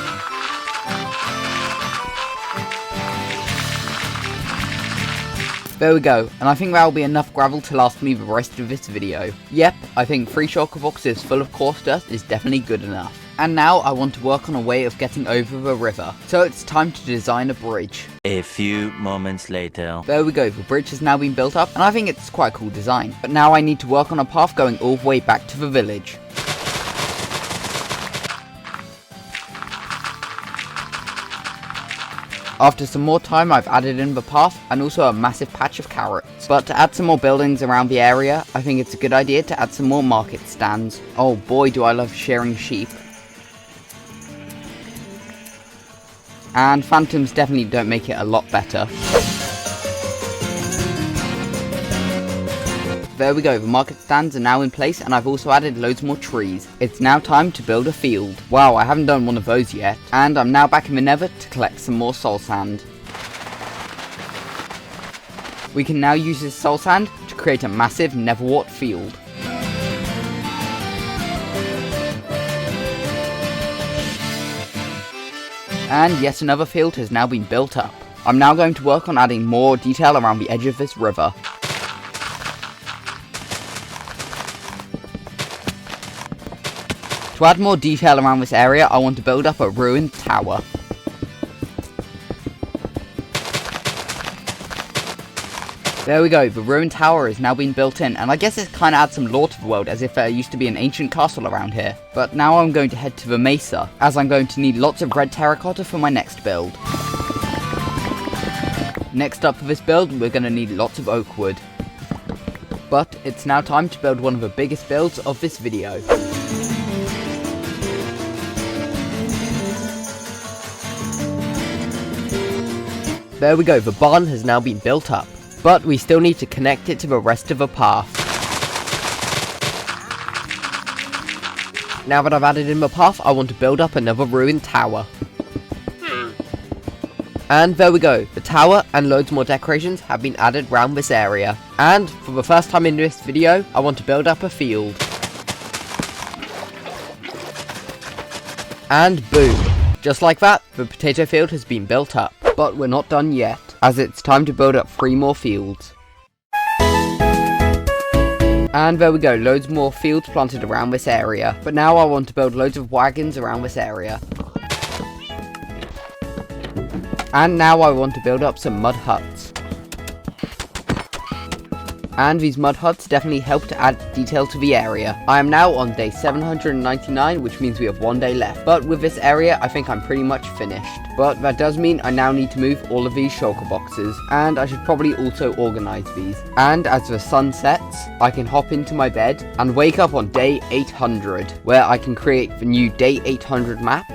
There we go, and I think that will be enough gravel to last me the rest of this video. Yep, I think 3 shulker boxes full of coarse dirt is definitely good enough. And now I want to work on a way of getting over the river, so it's time to design a bridge. A few moments later. There we go, the bridge has now been built up, and I think it's quite a cool design. But now I need to work on a path going all the way back to the village. After some more time, I've added in the path and also a massive patch of carrots. But to add some more buildings around the area, I think it's a good idea to add some more market stands. Oh boy, do I love shearing sheep. And phantoms definitely don't make it a lot better. There we go, the market stands are now in place and I've also added loads more trees. It's now time to build a field. Wow, I haven't done one of those yet. And I'm now back in the nether to collect some more soul sand. We can now use this soul sand to create a massive netherwart field. And yet another field has now been built up. I'm now going to work on adding more detail around the edge of this river. To add more detail around this area, I want to build up a ruined tower. There we go, the ruined tower has now been built in, and I guess it kind of adds some lore to the world, as if there used to be an ancient castle around here. But now I'm going to head to the mesa, as I'm going to need lots of red terracotta for my next build. Next up for this build, we're going to need lots of oak wood. But it's now time to build one of the biggest builds of this video. There we go, the barn has now been built up. But we still need to connect it to the rest of the path. Now that I've added in the path, I want to build up another ruined tower. And there we go, the tower and loads more decorations have been added around this area. And for the first time in this video, I want to build up a field. And boom! Just like that, the potato field has been built up. But we're not done yet. as it's time to build up 3 more fields. And there we go, loads more fields planted around this area. But now I want to build loads of wagons around this area. And now I want to build up some mud huts. And these mud huts definitely help to add detail to the area. I am now on day 799, which means we have 1 day left. But with this area, I think I'm pretty much finished. But that does mean I now need to move all of these shulker boxes, and I should probably also organize these. And as the sun sets, I can hop into my bed and wake up on day 800, where I can create the new day 800 map.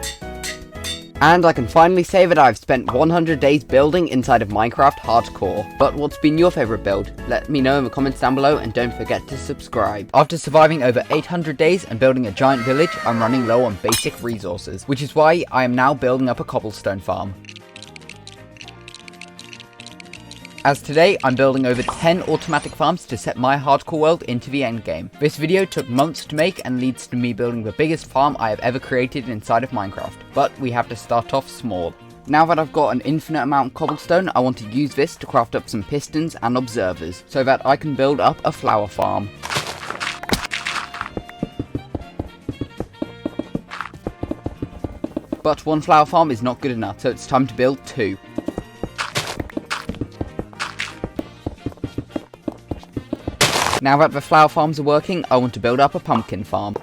And I can finally say that I've spent 100 days building inside of Minecraft Hardcore. But what's been your favourite build? Let me know in the comments down below, and don't forget to subscribe. After surviving over 800 days and building a giant village, I'm running low on basic resources, which is why I am now building up a cobblestone farm. As today, I'm building over 10 automatic farms to set my hardcore world into the endgame. This video took months to make and leads to me building the biggest farm I have ever created inside of Minecraft, but we have to start off small. Now that I've got an infinite amount of cobblestone, I want to use this to craft up some pistons and observers, so that I can build up a flower farm. But 1 flower farm is not good enough, so it's time to build 2. Now that the flower farms are working, I want to build up a pumpkin farm.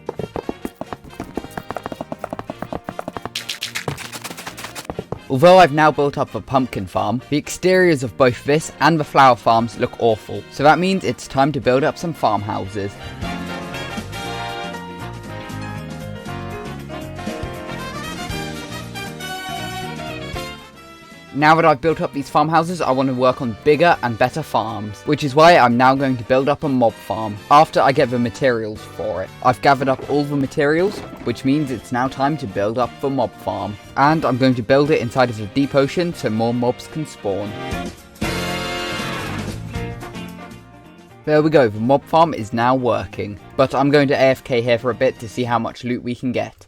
Although I've now built up a pumpkin farm, the exteriors of both this and the flower farms look awful, so that means it's time to build up some farmhouses. Now that I've built up these farmhouses, I want to work on bigger and better farms, which is why I'm now going to build up a mob farm, after I get the materials for it. I've gathered up all the materials, which means it's now time to build up the mob farm. And I'm going to build it inside of the deep ocean so more mobs can spawn. There we go, the mob farm is now working. But I'm going to AFK here for a bit to see how much loot we can get.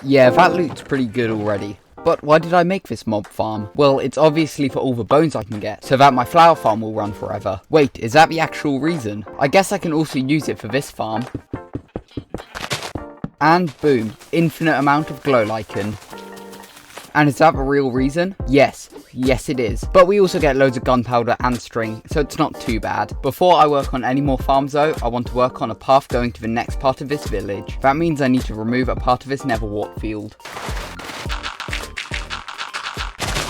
Yeah, that loot's pretty good already. But why did I make this mob farm? Well, it's obviously for all the bones I can get, so that my flower farm will run forever. Wait, is that the actual reason? I guess I can also use it for this farm. And boom, infinite amount of glow lichen. And is that the real reason? Yes it is. But we also get loads of gunpowder and string, so it's not too bad. Before I work on any more farms though, I want to work on a path going to the next part of this village. That means I need to remove a part of this nether wart field.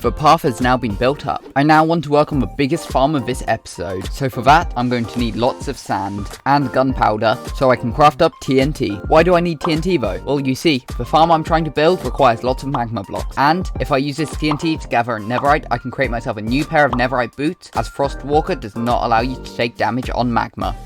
The path has now been built up. I now want to work on the biggest farm of this episode, so for that I'm going to need lots of sand and gunpowder so I can craft up TNT. Why do I need TNT though? Well, you see, the farm I'm trying to build requires lots of magma blocks, and if I use this TNT to gather netherite, I can create myself a new pair of netherite boots, as Frostwalker does not allow you to take damage on magma.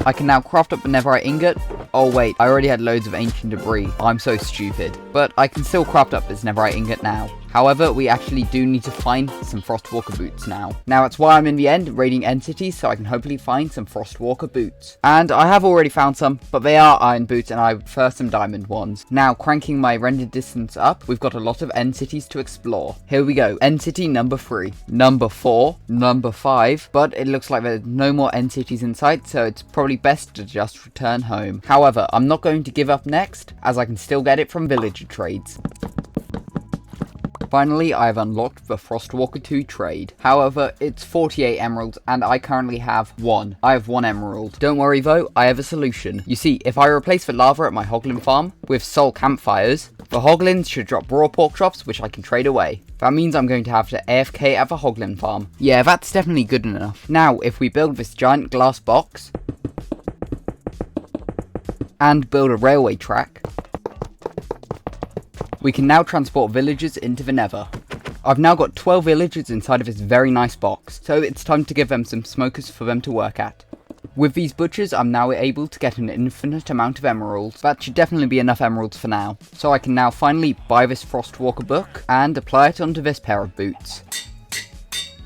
I can now craft up a netherite ingot. Oh wait, I already had loads of ancient debris. I'm so stupid. But I can still craft up this netherite ingot now. However, we actually do need to find some Frostwalker boots now. Now that's why I'm in the end raiding end cities, so I can hopefully find some Frostwalker boots. And I have already found some, but they are iron boots and I prefer some diamond ones. Now, cranking my render distance up, we've got a lot of end cities to explore. Here we go, end city number 3, number 4, number 5, but it looks like there's no more end cities in sight, so it's probably best to just return home. However, I'm not going to give up next, as I can still get it from villager trades. Finally, I have unlocked the Frostwalker 2 trade. However, it's 48 emeralds and I currently have 1. I have 1 emerald. Don't worry though, I have a solution. You see, if I replace the lava at my hoglin farm with soul campfires, the hoglins should drop raw pork chops which I can trade away. That means I'm going to have to AFK at the hoglin farm. Yeah, that's definitely good enough. Now, if we build this giant glass box and build a railway track, we can now transport villagers into the nether. I've now got 12 villagers inside of this very nice box, so it's time to give them some smokers for them to work at. With these butchers, I'm now able to get an infinite amount of emeralds. That should definitely be enough emeralds for now. So I can now finally buy this Frostwalker book and apply it onto this pair of boots.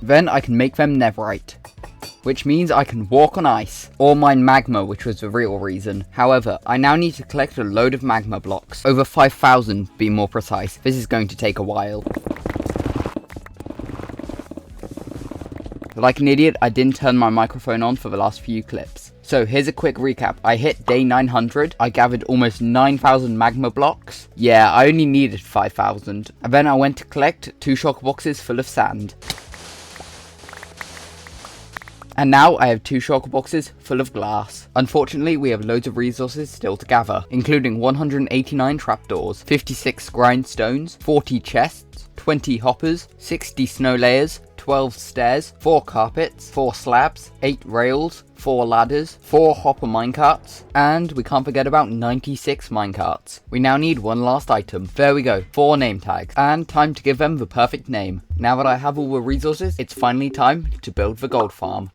Then I can make them netherite, which means I can walk on ice, or mine magma, which was the real reason. However, I now need to collect a load of magma blocks, over 5,000 to be more precise. This is going to take a while. but like an idiot, I didn't turn my microphone on for the last few clips. So here's a quick recap. I hit day 900, I gathered almost 9,000 magma blocks. Yeah, I only needed 5,000. And then I went to collect 2 shulker boxes full of sand. And now I have 2 shulker boxes full of glass. Unfortunately, we have loads of resources still to gather, including 189 trapdoors, 56 grindstones, 40 chests, 20 hoppers, 60 snow layers, 12 stairs, 4 carpets, 4 slabs, 8 rails, 4 ladders, 4 hopper minecarts, and we can't forget about 96 minecarts. We now need one last item. There we go, 4 name tags, and time to give them the perfect name. Now that I have all the resources, it's finally time to build the gold farm.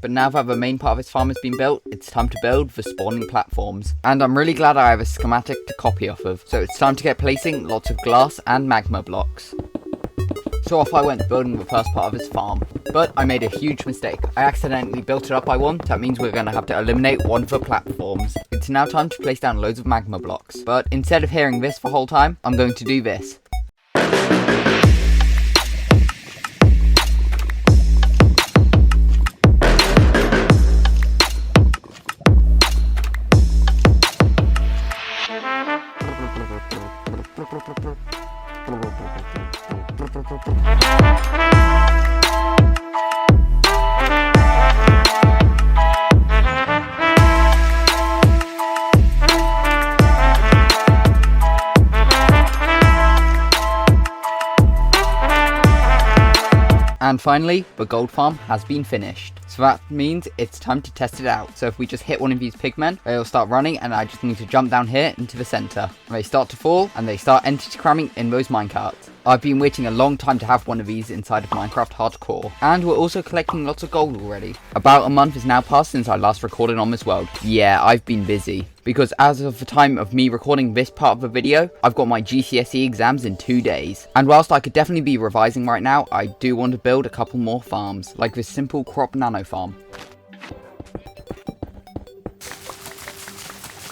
But now that the main part of this farm has been built, it's time to build the spawning platforms. And I'm really glad I have a schematic to copy off of, so it's time to get placing lots of glass and magma blocks. So off I went building the first part of this farm. But I made a huge mistake. I accidentally built it up by 1, that means we're going to have to eliminate one of the platforms. It's now time to place down loads of magma blocks. But instead of hearing this the whole time, I'm going to do this. And finally, the gold farm has been finished. So that means it's time to test it out. So if we just hit one of these pigmen, they'll start running and I just need to jump down here into the center. They start to fall and they start entity cramming in those minecarts. I've been waiting a long time to have one of these inside of Minecraft Hardcore. And we're also collecting lots of gold already. About a month has now passed since I last recorded on this world. Yeah, I've been busy. Because as of the time of me recording this part of the video, I've got my GCSE exams in 2 days. And whilst I could definitely be revising right now, I do want to build a couple more farms, like this simple crop nano farm.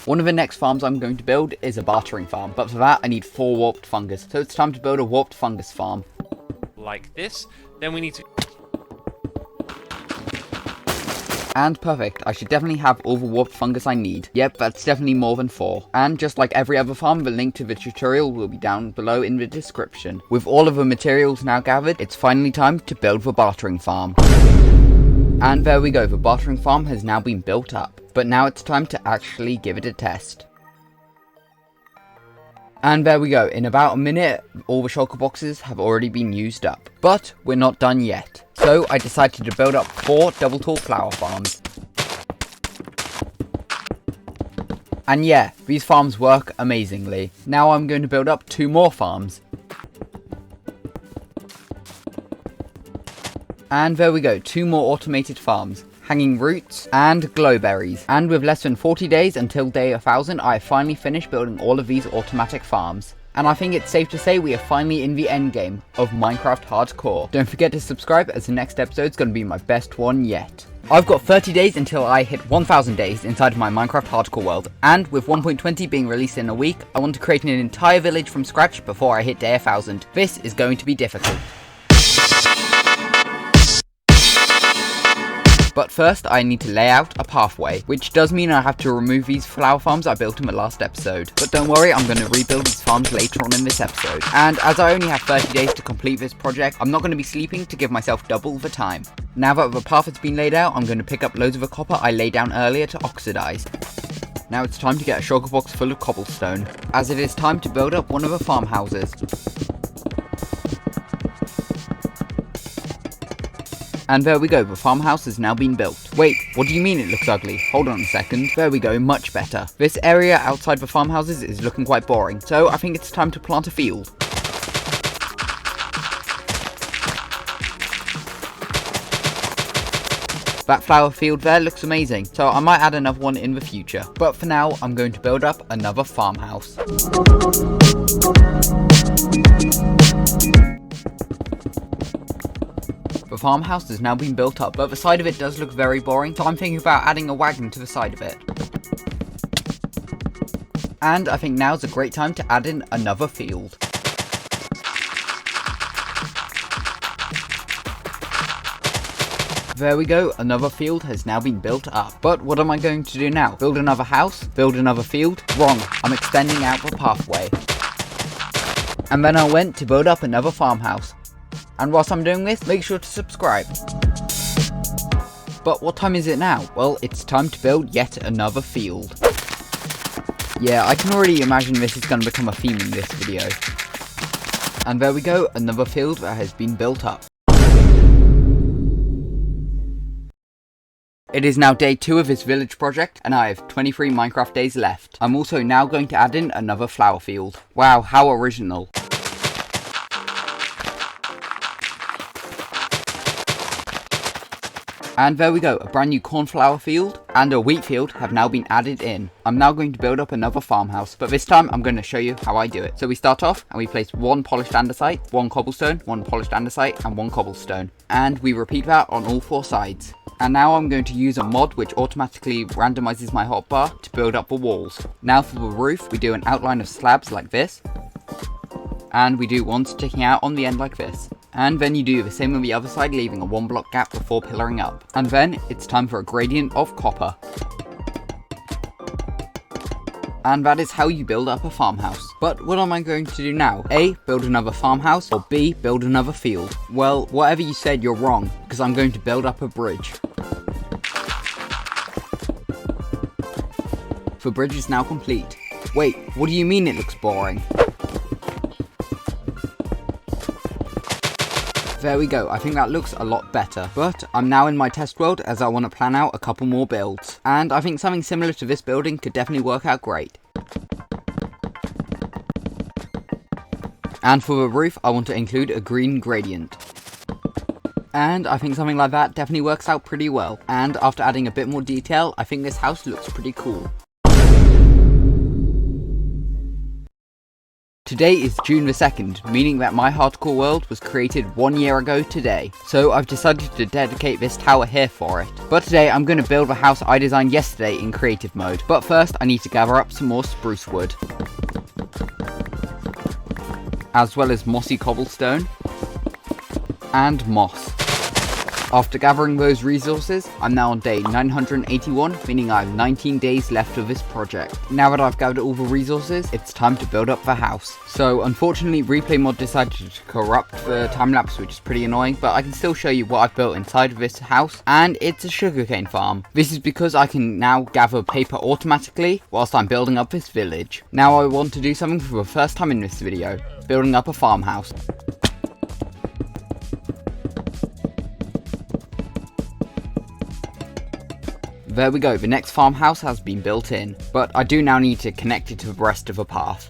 One of the next farms I'm going to build is a bartering farm, but for that I need 4 warped fungus. So it's time to build a warped fungus farm. Like this, then we need to... And perfect, I should definitely have all the warped fungus I need. Yep, that's definitely more than 4. And just like every other farm, the link to the tutorial will be down below in the description. With all of the materials now gathered, it's finally time to build the bartering farm. And there we go, the bartering farm has now been built up. But now it's time to actually give it a test. And there we go, in about a minute, all the shulker boxes have already been used up. But we're not done yet. So I decided to build up 4 double tall flower farms. And yeah, these farms work amazingly. Now I'm going to build up 2 more farms. And there we go, 2 more automated farms. Hanging roots and glowberries. And with less than 40 days until day 1000, I have finally finished building all of these automatic farms. And I think it's safe to say we are finally in the end game of Minecraft Hardcore. Don't forget to subscribe as the next episode's going to be my best one yet. I've got 30 days until I hit 1000 days inside of my Minecraft Hardcore world, and with 1.20 being released in a week, I want to create an entire village from scratch before I hit day 1000. This is going to be difficult. But first I need to lay out a pathway, which does mean I have to remove these flower farms I built in the last episode. But don't worry, I'm going to rebuild these farms later on in this episode. And as I only have 30 days to complete this project, I'm not going to be sleeping to give myself double the time. Now that the path has been laid out, I'm going to pick up loads of the copper I laid down earlier to oxidize. Now it's time to get a shulker box full of cobblestone, as it is time to build up one of the farmhouses. And there we go, the farmhouse has now been built. Wait, what do you mean it looks ugly? Hold on a second. There we go, much better. This area outside the farmhouses is looking quite boring, so I think it's time to plant a field. That flower field there looks amazing, so I might add another one in the future. But for now, I'm going to build up another farmhouse. The farmhouse has now been built up, but the side of it does look very boring, so I'm thinking about adding a wagon to the side of it. And I think now's a great time to add in another field. There we go, another field has now been built up. But what am I going to do now? Build another house? Build another field? Wrong, I'm extending out the pathway. And then I went to build up another farmhouse. And whilst I'm doing this, make sure to subscribe. But what time is it now? Well, it's time to build yet another field. Yeah, I can already imagine this is going to become a theme in this video. And there we go, another field that has been built up. It is now day 2 of this village project, and I have 23 Minecraft days left. I'm also now going to add in another flower field. Wow, how original. And there we go, a brand new cornflower field and a wheat field have now been added in. I'm now going to build up another farmhouse, but this time I'm going to show you how I do it. So we start off and we place 1 polished andesite, 1 cobblestone, 1 polished andesite and 1 cobblestone. And we repeat that on all 4 sides. And now I'm going to use a mod which automatically randomizes my hotbar to build up the walls. Now for the roof, we do an outline of slabs like this. And we do one sticking out on the end like this. And then you do the same on the other side, leaving a 1 block gap before pillaring up. And then it's time for a gradient of copper. And that is how you build up a farmhouse. But what am I going to do now? A, build another farmhouse, or B, build another field? Well, whatever you said, you're wrong, because I'm going to build up a bridge. The bridge is now complete. Wait, what do you mean it looks boring? There we go, I think that looks a lot better. But I'm now in my test world as I want to plan out a couple more builds. And I think something similar to this building could definitely work out great. And for the roof, I want to include a green gradient. And I think something like that definitely works out pretty well. And after adding a bit more detail, I think this house looks pretty cool. Today is June the 2nd, meaning that my hardcore world was created 1 year ago today. So I've decided to dedicate this tower here for it. But today I'm going to build a house I designed yesterday in creative mode. But first I need to gather up some more spruce wood. As well as mossy cobblestone. And moss. After gathering those resources, I'm now on day 981, meaning I have 19 days left of this project. Now that I've gathered all the resources, it's time to build up the house. So unfortunately, Replay Mod decided to corrupt the time-lapse, which is pretty annoying, but I can still show you what I've built inside of this house, and it's a sugarcane farm. This is because I can now gather paper automatically whilst I'm building up this village. Now I want to do something for the first time in this video, building up a farmhouse. There we go, the next farmhouse has been built in, but I do now need to connect it to the rest of the path.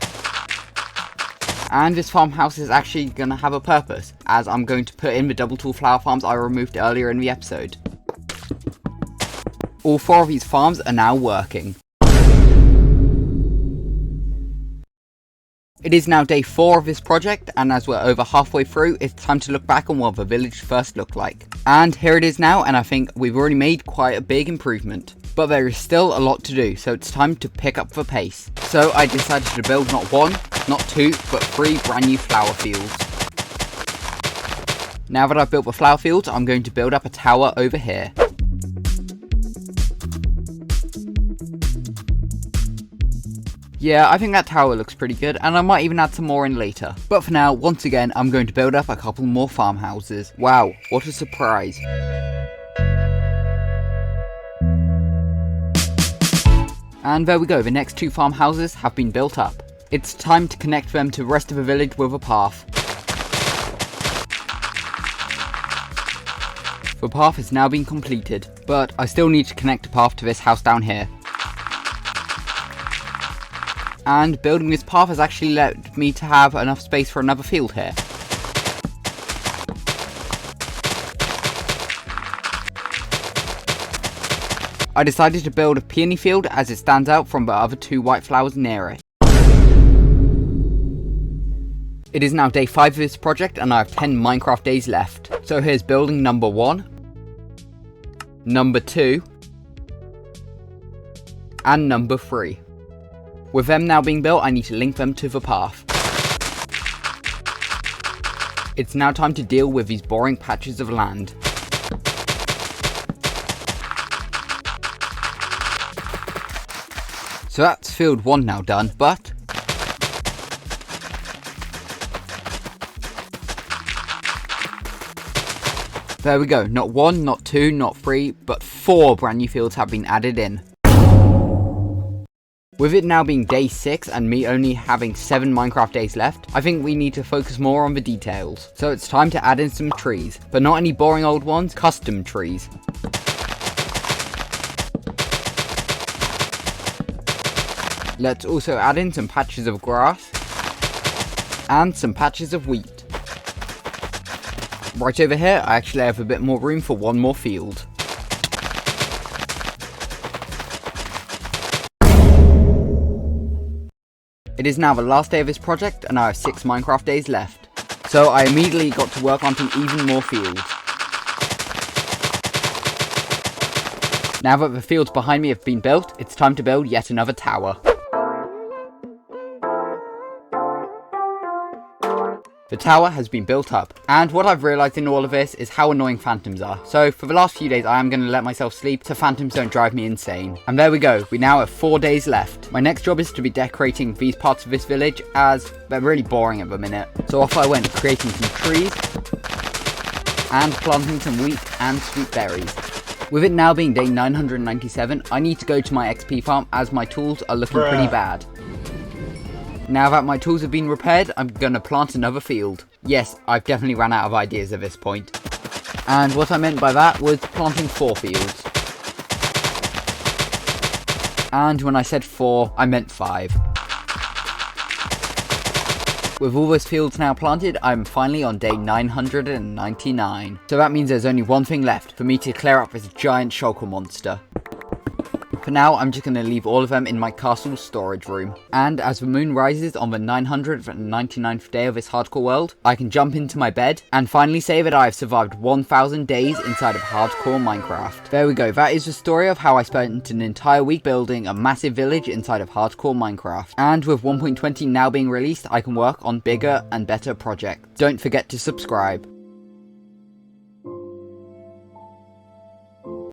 And this farmhouse is actually going to have a purpose, as I'm going to put in the double tall flower farms I removed earlier in the episode. All 4 of these farms are now working. It is now day 4 of this project, and as we're over halfway through, it's time to look back on what the village first looked like. And here it is now, and I think we've already made quite a big improvement. But there is still a lot to do, so it's time to pick up the pace. So I decided to build not 1, not 2, but 3 brand new flower fields. Now that I've built the flower fields, I'm going to build up a tower over here. Yeah, I think that tower looks pretty good, and I might even add some more in later. But for now, once again, I'm going to build up a couple more farmhouses. Wow, what a surprise. And there we go, the next 2 farmhouses have been built up. It's time to connect them to the rest of the village with a path. The path has now been completed, but I still need to connect a path to this house down here. And building this path has actually let me to have enough space for another field here. I decided to build a peony field as it stands out from the other 2 white flowers near it. It is now day 5 of this project and I have 10 Minecraft days left. So here's building number 1, number 2, and number 3. With them now being built, I need to link them to the path. It's now time to deal with these boring patches of land. So that's field 1 now done, but there we go, not 1, not 2, not 3, but 4 brand new fields have been added in. With it now being day 6 and me only having 7 Minecraft days left, I think we need to focus more on the details. So it's time to add in some trees, but not any boring old ones, custom trees. Let's also add in some patches of grass and some patches of wheat. Right over here, I actually have a bit more room for one more field. It is now the last day of this project and I have 6 Minecraft days left. So I immediately got to work on some even more fields. Now that the fields behind me have been built, it's time to build yet another tower. The tower has been built up, and what I've realised in all of this is how annoying phantoms are. So for the last few days I am going to let myself sleep so phantoms don't drive me insane. And there we go, we now have 4 days left. My next job is to be decorating these parts of this village as they're really boring at the minute. So off I went, creating some trees and planting some wheat and sweet berries. With it now being day 997, I need to go to my XP farm as my tools are looking pretty bad. Now that my tools have been repaired, I'm gonna plant another field. Yes, I've definitely ran out of ideas at this point. And what I meant by that was planting 4 fields. And when I said 4, I meant 5. With all those fields now planted, I'm finally on day 999. So that means there's only one thing left, for me to clear up this giant shulker monster. For now, I'm just going to leave all of them in my castle storage room. And as the moon rises on the 999th day of this hardcore world, I can jump into my bed and finally say that I've survived 1000 days inside of hardcore Minecraft. There we go, that is the story of how I spent an entire week building a massive village inside of hardcore Minecraft. And with 1.20 now being released, I can work on bigger and better projects. Don't forget to subscribe.